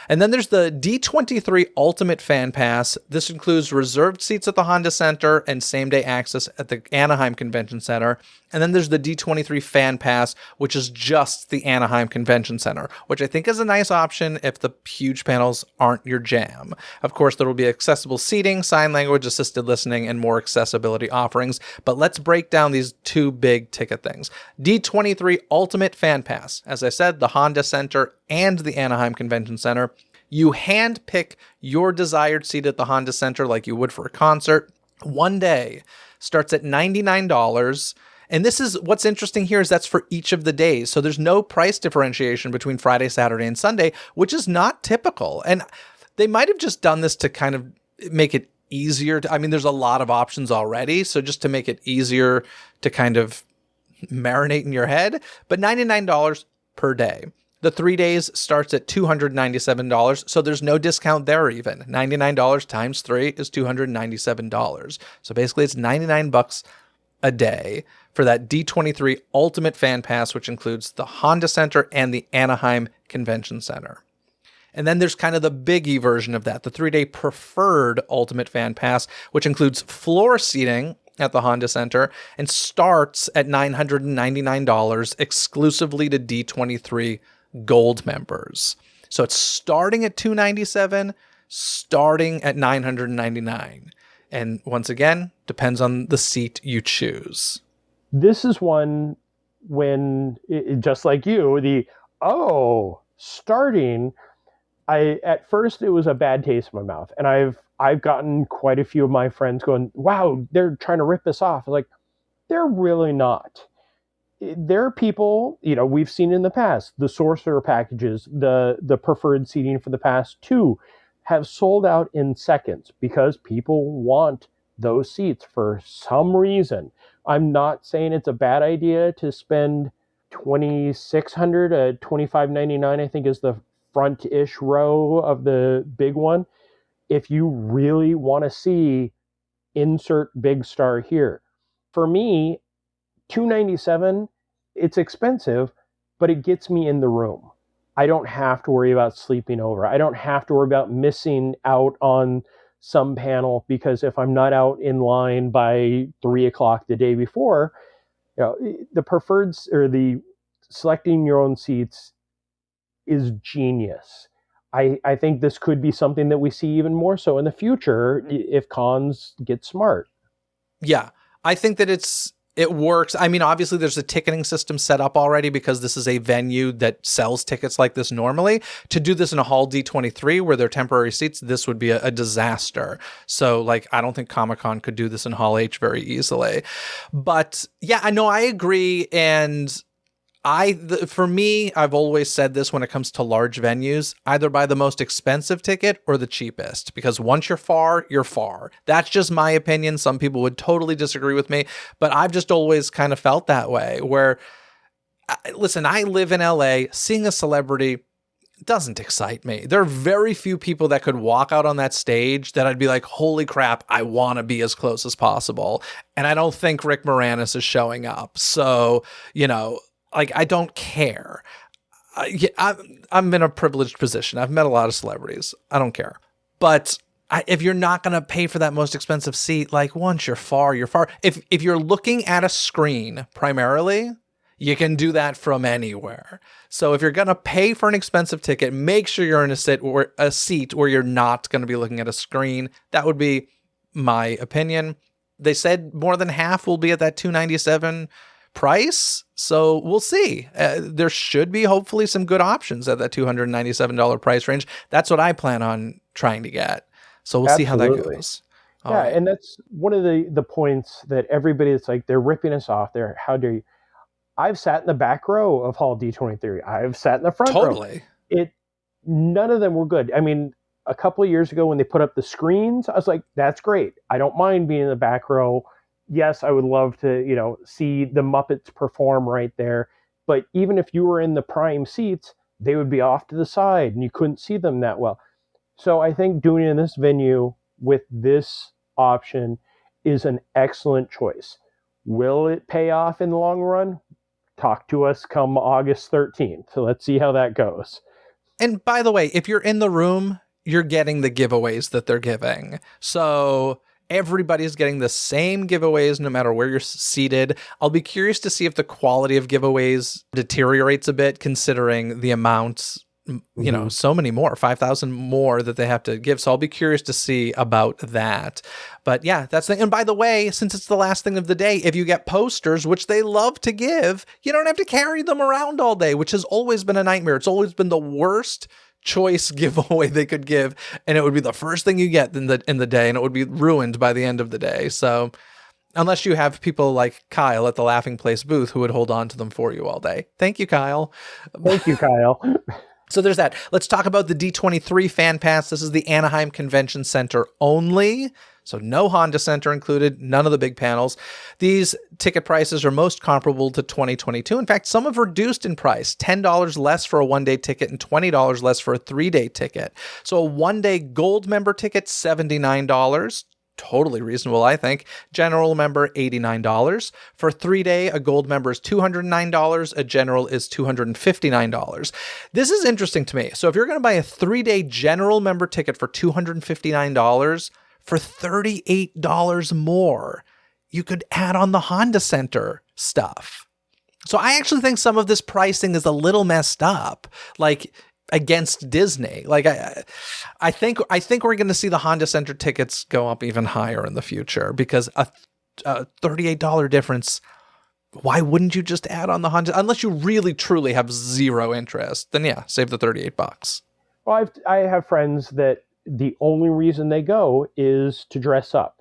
Speaker 1: And then there's the D23 Ultimate Fan Pass. This includes reserved seats at the Honda Center and same-day access at the Anaheim Convention Center. And then there's the D23 Fan Pass, which is just the Anaheim Convention Center, which I think is a nice option if the huge panels aren't your jam. Of course, there will be accessible seating, sign language, assisted listening, and more accessibility offerings. But let's break down these two big ticket things. D23 Ultimate Fan Pass. As I said, the Honda Center and the Anaheim Convention Center. You hand pick your desired seat at the Honda Center like you would for a concert. One day starts at $99. And this is what's interesting here is that's for each of the days. So there's no price differentiation between Friday, Saturday, and Sunday, which is not typical. And they might have just done this to kind of make it easier. There's a lot of options already. So just to make it easier to kind of marinate in your head, but $99 per day. The 3 days starts at $297, so there's no discount there even. $99 times 3 is $297. So basically it's $99 a day for that D23 Ultimate Fan Pass, which includes the Honda Center and the Anaheim Convention Center. And then there's kind of the biggie version of that, the 3-day Preferred Ultimate Fan Pass, which includes floor seating at the Honda Center and starts at $999 exclusively to D23 Gold members. So it's starting at $297, starting at $999. And once again, depends on the seat you choose.
Speaker 3: This is one when, just like you, starting, at first it was a bad taste in my mouth. And I've gotten quite a few of my friends going, wow, they're trying to rip us off. Like, they're really not. There are people, we've seen in the past, the Sorcerer packages, the preferred seating for the past 2 have sold out in seconds because people want those seats for some reason. I'm not saying it's a bad idea to spend $2,600 at $2,599, I think is the front-ish row of the big one. If you really want to see, insert big star here. For me, $297, it's expensive, but it gets me in the room. I don't have to worry about sleeping over. I don't have to worry about missing out on some panel because if I'm not out in line by 3:00 the day before, the preferred or the selecting your own seats is genius. I think this could be something that we see even more so in the future if cons get smart.
Speaker 1: Yeah, I think that it works. Obviously there's a ticketing system set up already because this is a venue that sells tickets like this normally. To do this in a Hall D23 where they're temporary seats, this would be a disaster. So I don't think Comic-Con could do this in Hall H very easily. But yeah, I agree. And for me, I've always said this when it comes to large venues, either buy the most expensive ticket or the cheapest, because once you're far, you're far. That's just my opinion. Some people would totally disagree with me, but I've just always kind of felt that way where, listen, I live in LA, seeing a celebrity doesn't excite me. There are very few people that could walk out on that stage that I'd be like, holy crap, I want to be as close as possible. And I don't think Rick Moranis is showing up. So, I don't care. I'm in a privileged position. I've met a lot of celebrities. I don't care. But if you're not going to pay for that most expensive seat, once you're far, you're far. If you're looking at a screen primarily, you can do that from anywhere. So if you're going to pay for an expensive ticket, make sure you're in a seat where you're not going to be looking at a screen. That would be my opinion. they said more than half will be at that $297 price. So we'll see. There should be hopefully some good options at that $297 price range. That's what I plan on trying to get. So we'll see how that
Speaker 3: Absolutely.
Speaker 1: goes. All
Speaker 3: Yeah,
Speaker 1: right.
Speaker 3: and that's one of the points that everybody is like, they're ripping us off. They're, how dare you? I've sat in the back row of Hall D23. I've sat in the front row.
Speaker 1: Totally.
Speaker 3: None of them were good. I mean, a couple of years ago when they put up the screens, I was like, that's great. I don't mind being in the back row. Yes, I would love to, see the Muppets perform right there. But even if you were in the prime seats, they would be off to the side and you couldn't see them that well. So I think doing it in this venue with this option is an excellent choice. Will it pay off in the long run? Talk to us come August 13th. So let's see how that goes.
Speaker 1: And by the way, if you're in the room, you're getting the giveaways that they're giving. So everybody's getting the same giveaways no matter where you're seated. I'll be curious to see if the quality of giveaways deteriorates a bit considering the amounts, so many more, 5,000 more that they have to give. So I'll be curious to see about that. But yeah, that's the thing. And by the way, since it's the last thing of the day, if you get posters, which they love to give, you don't have to carry them around all day, which has always been a nightmare. It's always been the worst choice giveaway they could give, and it would be the first thing you get in the day, and it would be ruined by the end of the day. So unless you have people like Kyle at the Laughing Place booth who would hold on to them for you all day. Thank you, Kyle.
Speaker 3: Thank you, Kyle.
Speaker 1: So there's that. Let's talk about the D23 Fan Pass. This is the Anaheim Convention Center only. So no Honda Center included, none of the big panels. These ticket prices are most comparable to 2022. In fact, some have reduced in price, $10 less for a one-day ticket and $20 less for a three-day ticket. So a one-day gold member ticket, $79. Totally reasonable, I think. General member, $89. For 3-day, a gold member is $209. A general is $259. This is interesting to me. So if you're going to buy a 3-day general member ticket for $259, for $38 more, you could add on the Honda Center stuff. So I actually think some of this pricing is a little messed up. Like, against Dizney. Like I think we're going to see the Honda Center tickets go up even higher in the future because a $38 difference. Why wouldn't you just add on the Honda? Unless you really truly have zero interest, then yeah, save the $38.
Speaker 3: Well, I have friends that the only reason they go is to dress up,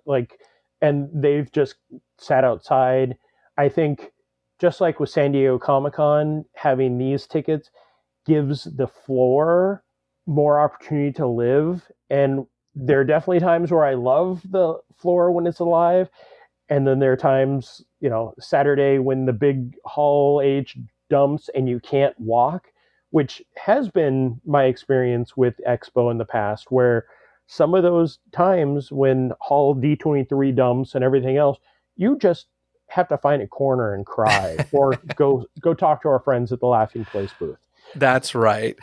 Speaker 3: and they've just sat outside. I think just like with San Diego Comic-Con, having these tickets gives the floor more opportunity to live. And there are definitely times where I love the floor when it's alive. And then there are times, Saturday when the big Hall H dumps and you can't walk, which has been my experience with Expo in the past, where some of those times when Hall D23 dumps and everything else, you just have to find a corner and cry or go talk to our friends at the Laughing Place booth.
Speaker 1: That's right.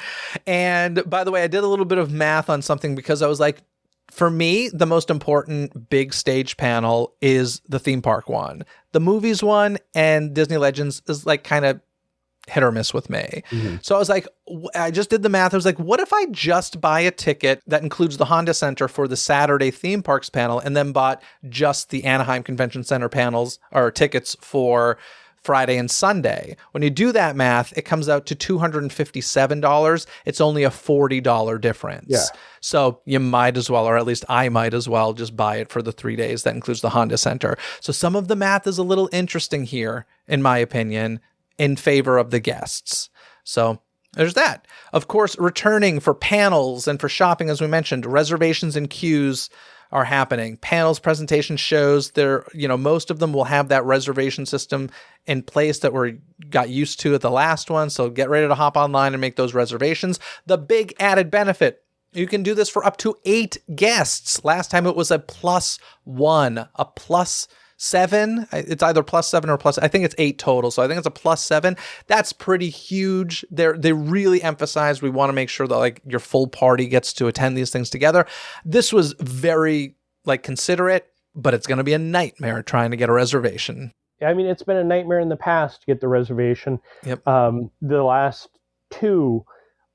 Speaker 1: And by the way, I did a little bit of math on something because I was like, for me, the most important big stage panel is the theme park one. The movies one and Disney Legends is like kind of hit or miss with me. Mm-hmm. So I was like, I just did the math. I was like, what if I just buy a ticket that includes the Honda Center for the Saturday theme parks panel and then bought just the Anaheim Convention Center panels or tickets for Friday and Sunday? When you do that math, it comes out to $257. It's only a $40 difference.
Speaker 3: Yeah.
Speaker 1: So you might as well, or at least I might as well, just buy it for the 3 days that includes the Honda Center. So some of the math is a little interesting here, in my opinion, in favor of the guests. So there's that. Of course, returning for panels and for shopping, as we mentioned, reservations and queues are happening. Panels, presentation shows, most of them will have that reservation system in place that we got used to at the last one. So get ready to hop online and make those reservations. The big added benefit, you can do this for up to 8 guests. Last time it was a +1, a +7. It's either +7 or I think it's 8 total. So I think it's a +7. That's pretty huge. They really emphasize we want to make sure that your full party gets to attend these things together. This was very considerate, but it's going to be a nightmare trying to get a reservation.
Speaker 3: I mean, it's been a nightmare in the past to get the reservation.
Speaker 1: Yep.
Speaker 3: The last 2,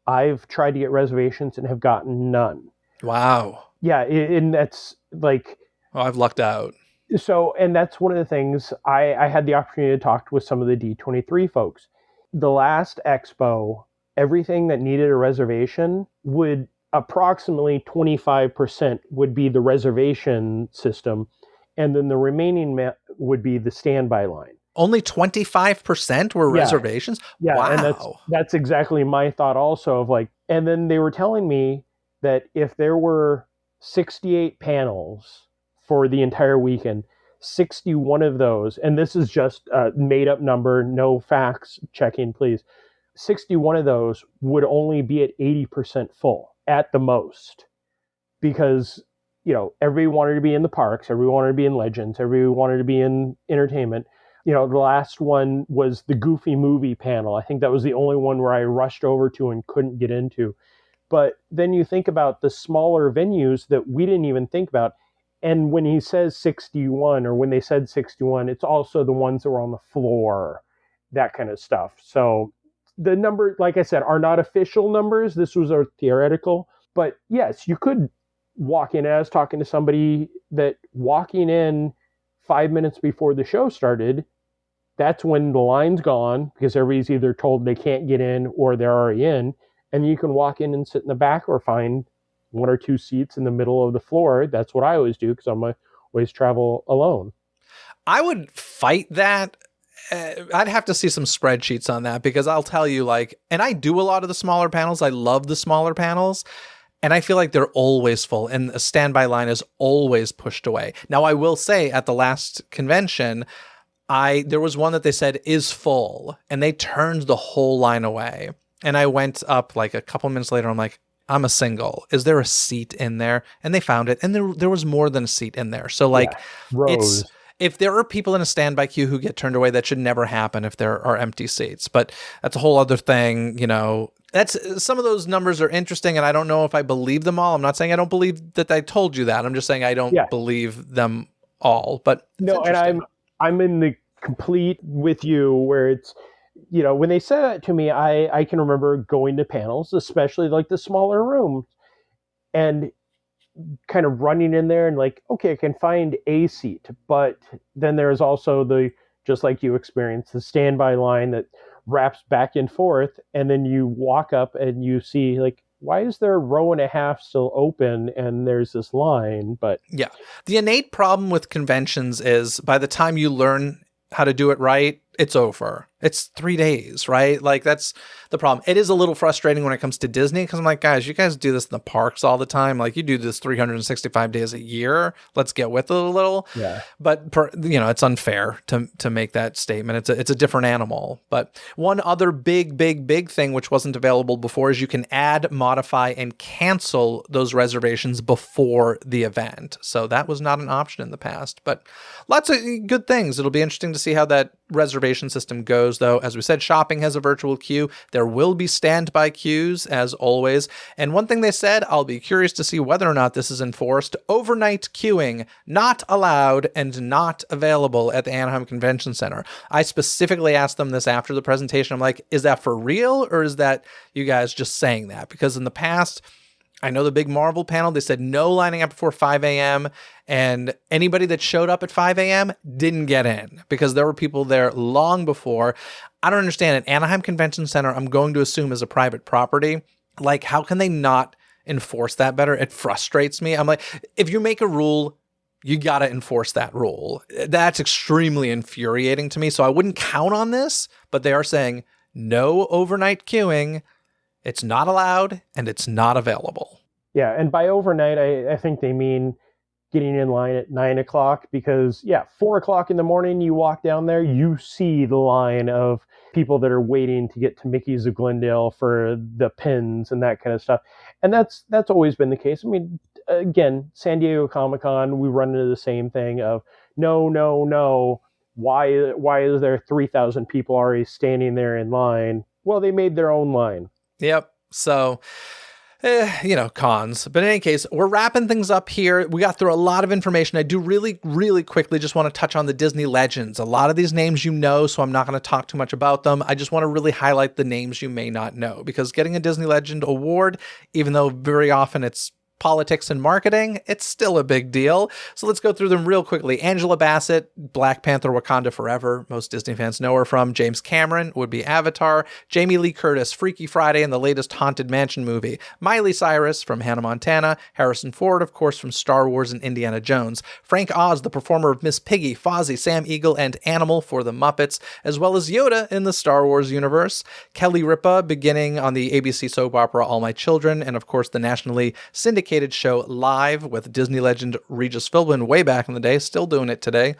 Speaker 3: I've tried to get reservations and have gotten none.
Speaker 1: Wow.
Speaker 3: Yeah, and that's
Speaker 1: I've lucked out.
Speaker 3: So, and that's one of the things I had the opportunity to talk with some of the D23 folks. The last expo, everything that needed a reservation would approximately 25% would be the reservation system, and then the remaining would be the standby line.
Speaker 1: Only 25% were
Speaker 3: Yeah,
Speaker 1: reservations?
Speaker 3: yeah, and
Speaker 1: Wow.
Speaker 3: that's exactly my thought also of like, and then they were telling me that if there were 68 panels for the entire weekend, 61 of those, and this is just a made up number, no facts checking, please. 61 of those would only be at 80% full at the most because, everybody wanted to be in the parks, everybody wanted to be in Legends, everybody wanted to be in entertainment. The last one was the Goofy movie panel. I think that was the only one where I rushed over to and couldn't get into. But then you think about the smaller venues that we didn't even think about. And when he says 61, or when they said 61, it's also the ones that were on the floor, that kind of stuff. So the number, like I said, are not official numbers. This was a theoretical. But yes, you could walk in. I was talking to somebody that walking in 5 minutes before the show started, that's when the line's gone because everybody's either told they can't get in or they're already in. And you can walk in and sit in the back or find one or two seats in the middle of the floor. That's what I always do because I'm always travel alone.
Speaker 1: I would fight that. I'd have to see some spreadsheets on that because I'll tell you, like, and I do a lot of the smaller panels. I love the smaller panels. And I feel like they're always full and a standby line is always pushed away. Now, I will say at the last convention, there was one that they said is full and they turned the whole line away. And I went up like a couple minutes later. I'm like, I'm a single. Is there a seat in there? And they found it. And there was more than a seat in there. So like
Speaker 3: rows.
Speaker 1: If there are people in a standby queue who get turned away, that should never happen if there are empty seats. But that's a whole other thing, That's some of those numbers are interesting, and I don't know if I believe them all. I'm not saying I don't believe that I told you that. I'm just saying I don't believe them all. But
Speaker 3: no, and I'm in the complete with you where it's, when they said that to me, I can remember going to panels, especially like the smaller rooms, and kind of running in there and like, okay, I can find a seat, but then there's also just like you experienced, the standby line that wraps back and forth, and then you walk up and you see like, why is there a row and a half still open and there's this line? But
Speaker 1: yeah, the innate problem with conventions is by the time you learn how to do it right, it's over. It's 3 days, right? Like that's the problem. It is a little frustrating when it comes to Disney because I'm like, guys, you guys do this in the parks all the time. Like you do this 365 days a year. Let's get with it a little.
Speaker 3: Yeah.
Speaker 1: But it's unfair to make that statement. It's a different animal. But one other big thing which wasn't available before is you can add, modify, and cancel those reservations before the event. So that was not an option in the past. But lots of good things. It'll be interesting to see how that reservation system goes, though. As we said, shopping has a virtual queue. There will be standby queues, as always. And one thing they said, I'll be curious to see whether or not this is enforced, overnight queuing, not allowed and not available at the Anaheim Convention Center. I specifically asked them this after the presentation. I'm like, is that for real, or is that you guys just saying that? Because in the past, I know the big Marvel panel, they said no lining up before 5 a.m. and anybody that showed up at 5 a.m. didn't get in because there were people there long before. I don't understand it. Anaheim Convention Center, I'm going to assume, is a private property. Like, how can they not enforce that better? It frustrates me. I'm like, if you make a rule, you got to enforce that rule. That's extremely infuriating to me. So I wouldn't count on this, but they are saying no overnight queuing. It's not allowed and it's not available.
Speaker 3: Yeah, and by overnight, I think they mean getting in line at 9 o'clock because, 4 o'clock in the morning, you walk down there, you see the line of people that are waiting to get to Mickey's of Glendale for the pins and that kind of stuff. And that's always been the case. I mean, again, San Diego Comic-Con, we run into the same thing of no. Why is there 3,000 people already standing there in line? Well, they made their own line.
Speaker 1: Yep. So, cons. But in any case, we're wrapping things up here. We got through a lot of information. I do really, really quickly just want to touch on the Disney legends. A lot of these names so I'm not going to talk too much about them. I just want to really highlight the names you may not know because getting a Disney Legend award, even though very often it's politics, and marketing, it's still a big deal. So let's go through them real quickly. Angela Bassett, Black Panther Wakanda Forever. Most Disney fans know her from. James Cameron would be Avatar. Jamie Lee Curtis, Freaky Friday and the latest Haunted Mansion movie. Miley Cyrus from Hannah Montana. Harrison Ford, of course, from Star Wars and Indiana Jones. Frank Oz, the performer of Miss Piggy, Fozzie, Sam Eagle, and Animal for the Muppets, as well as Yoda in the Star Wars universe. Kelly Ripa, beginning on the ABC soap opera All My Children, and of course the nationally syndicated show Live with Disney legend Regis Philbin way back in the day, still doing it today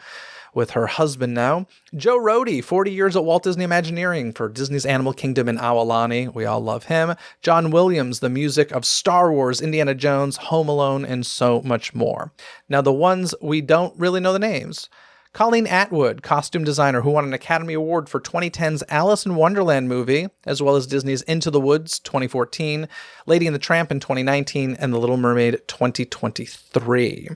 Speaker 1: with her husband now. Joe Rohde, 40 years at Walt Disney Imagineering for Disney's Animal Kingdom and Aulani. We all love him. John Williams, the music of Star Wars, Indiana Jones, Home Alone, and so much more. Now, the ones we don't really know the names. Colleen Atwood, costume designer who won an Academy Award for 2010's Alice in Wonderland movie, as well as Disney's Into the Woods 2014, Lady and the Tramp in 2019, and The Little Mermaid 2023.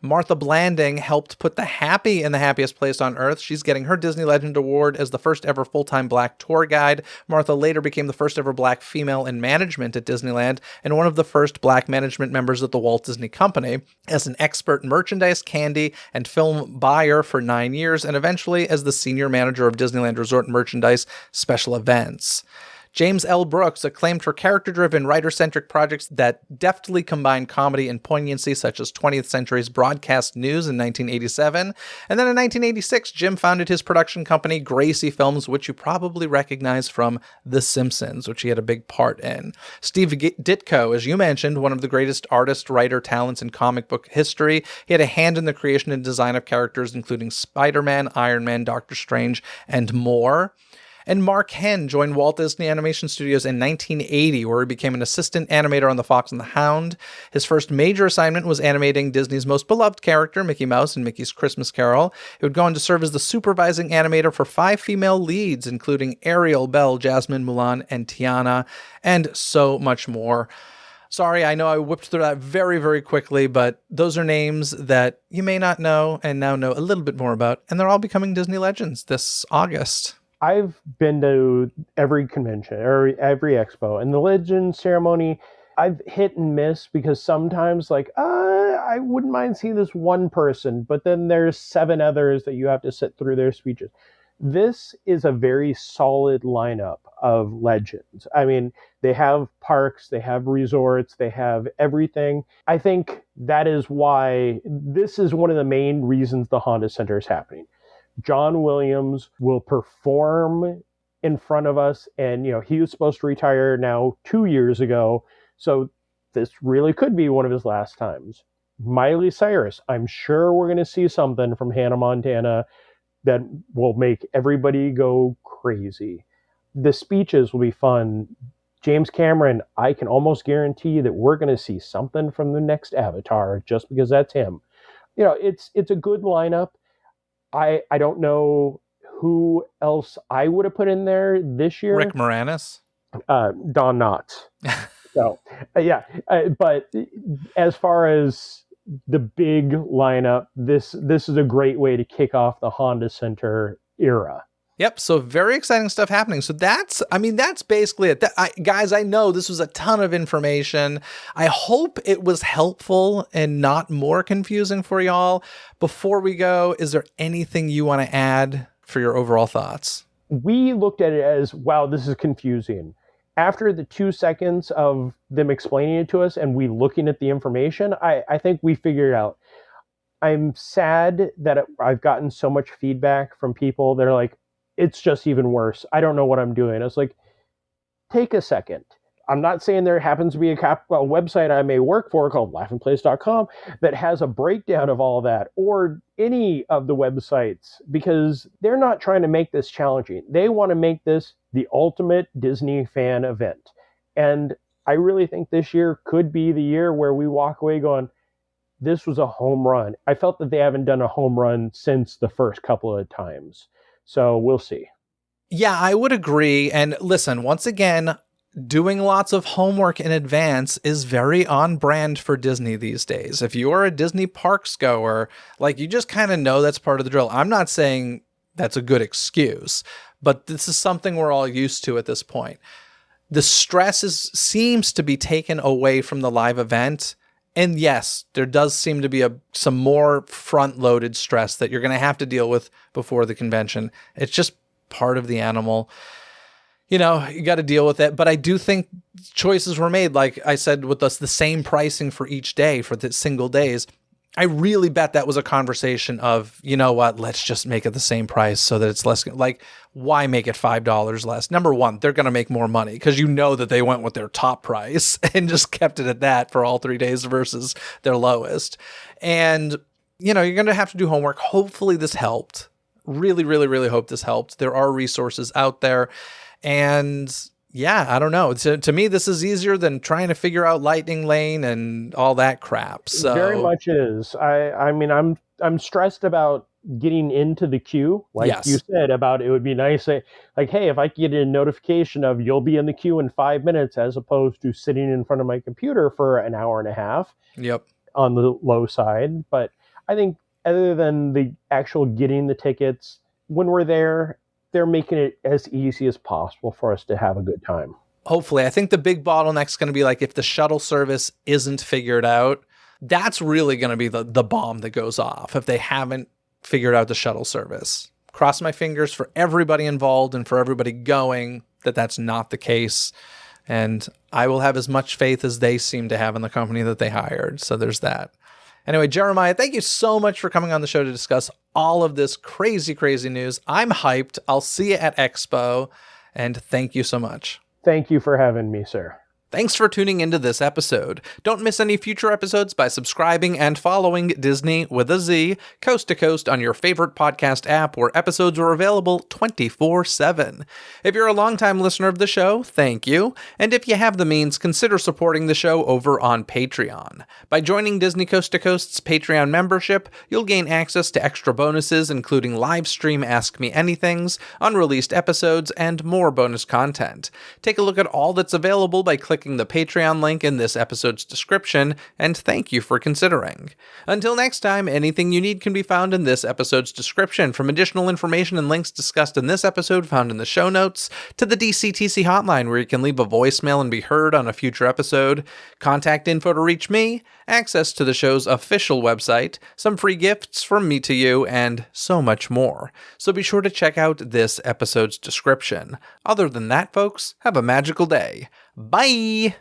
Speaker 1: Martha Blanding helped put the Happy in the happiest place on earth. She's getting her Disney Legend Award as the first ever full-time Black tour guide. Martha later became the first ever Black female in management at Disneyland and one of the first Black management members at the Walt Disney Company, as an expert merchandise, candy, and film buyer for 9 years, and eventually as the senior manager of Disneyland Resort Merchandise Special Events. James L. Brooks, acclaimed for character-driven, writer-centric projects that deftly combine comedy and poignancy, such as 20th Century's Broadcast News in 1987. And then in 1986, Jim founded his production company, Gracie Films, which you probably recognize from The Simpsons, which he had a big part in. Steve Ditko, as you mentioned, one of the greatest artist, writer talents in comic book history. He had a hand in the creation and design of characters, including Spider-Man, Iron Man, Doctor Strange, and more. And Mark Henn joined Walt Disney Animation Studios in 1980, where he became an assistant animator on The Fox and the Hound. His first major assignment was animating Disney's most beloved character, Mickey Mouse, in Mickey's Christmas Carol. He would go on to serve as the supervising animator for 5 female leads, including Ariel, Belle, Jasmine, Mulan, and Tiana, and so much more. Sorry, I know I whipped through that very, very quickly, but those are names that you may not know and now know a little bit more about, and they're all becoming Disney legends this August.
Speaker 3: I've been to every convention or every expo, and the Legend ceremony, I've hit and miss because sometimes, I wouldn't mind seeing this one person, but then there's 7 others that you have to sit through their speeches. This is a very solid lineup of legends. I mean, they have parks, they have resorts, they have everything. I think that is why this is one of the main reasons the Honda Center is happening. John Williams will perform in front of us, and he was supposed to retire now 2 years ago, so this really could be one of his last times. Miley Cyrus, I'm sure we're going to see something from Hannah Montana that will make everybody go crazy. The speeches will be fun. James Cameron, I can almost guarantee that we're going to see something from the next Avatar just because that's him. It's a good lineup. I don't know who else I would have put in there this year.
Speaker 1: Rick Moranis?
Speaker 3: Don Knotts. So, but as far as the big lineup, this is a great way to kick off the Honda Center era.
Speaker 1: Yep, so very exciting stuff happening. So that's basically it. Guys, I know this was a ton of information. I hope it was helpful and not more confusing for y'all. Before we go, is there anything you want to add for your overall thoughts?
Speaker 3: We looked at it as, wow, this is confusing. After the 2 seconds of them explaining it to us and we looking at the information, I think we figured it out. I'm sad that I've gotten so much feedback from people that are like, it's just even worse. I don't know what I'm doing. It's like, take a second. I'm not saying there happens to be a website I may work for called laughingplace.com that has a breakdown of all that, or any of the websites, because they're not trying to make this challenging. They want to make this the ultimate Disney fan event. And I really think this year could be the year where we walk away going, this was a home run. I felt that they haven't done a home run since the first couple of times. So we'll see.
Speaker 1: Yeah, I would agree. And listen, once again, doing lots of homework in advance is very on brand for Disney these days. If you're a Disney parks goer, you just kind of know that's part of the drill. I'm not saying that's a good excuse, but this is something we're all used to at this point. The stress seems to be taken away from the live event, And yes, there does seem to be some more front-loaded stress that you're going to have to deal with before the convention. It's just part of the animal. You got to deal with it. But I do think choices were made, like I said, with us, the same pricing for each day for the single days. I really bet that was a conversation of, you know what, let's just make it the same price so that it's less. Like, why make it $5 less? Number one, they're going to make more money because that they went with their top price and just kept it at that for all 3 days versus their lowest. And, you're going to have to do homework. Hopefully this helped. Really, really, really hope this helped. There are resources out there. And yeah, I don't know. To me, this is easier than trying to figure out Lightning Lane and all that crap. So
Speaker 3: very much is. I mean, I'm stressed about getting into the queue. Like
Speaker 1: yes.
Speaker 3: You said about it would be nice. Like, hey, if I could get a notification of you'll be in the queue in 5 minutes, as opposed to sitting in front of my computer for an hour and a half.
Speaker 1: Yep.
Speaker 3: On the low side. But I think other than the actual getting the tickets, when we're there, they're making it as easy as possible for us to have a good time.
Speaker 1: Hopefully. I think the big bottleneck's going to be like if the shuttle service isn't figured out, that's really going to be the bomb that goes off if they haven't figured out the shuttle service. Cross my fingers for everybody involved and for everybody going that that's not the case. And I will have as much faith as they seem to have in the company that they hired. So there's that. Anyway, Jeremiah, thank you so much for coming on the show to discuss all of this crazy, crazy news. I'm hyped. I'll see you at Expo. And thank you so much.
Speaker 3: Thank you for having me, sir.
Speaker 1: Thanks for tuning into this episode. Don't miss any future episodes by subscribing and following Disney with a Z, coast to coast on your favorite podcast app where episodes are available 24/7. If you're a longtime listener of the show, thank you. And if you have the means, consider supporting the show over on Patreon. By joining Disney Coast to Coast's Patreon membership, you'll gain access to extra bonuses, including live stream Ask Me Anythings, unreleased episodes, and more bonus content. Take a look at all that's available by clicking the Patreon link in this episode's description, and thank you for considering. Until next time, anything you need can be found in this episode's description, from additional information and links discussed in this episode found in the show notes, to the DCTC hotline where you can leave a voicemail and be heard on a future episode, contact info to reach me, access to the show's official website, some free gifts from me to you, and so much more. So be sure to check out this episode's description. Other than that, folks, have a magical day. Bye!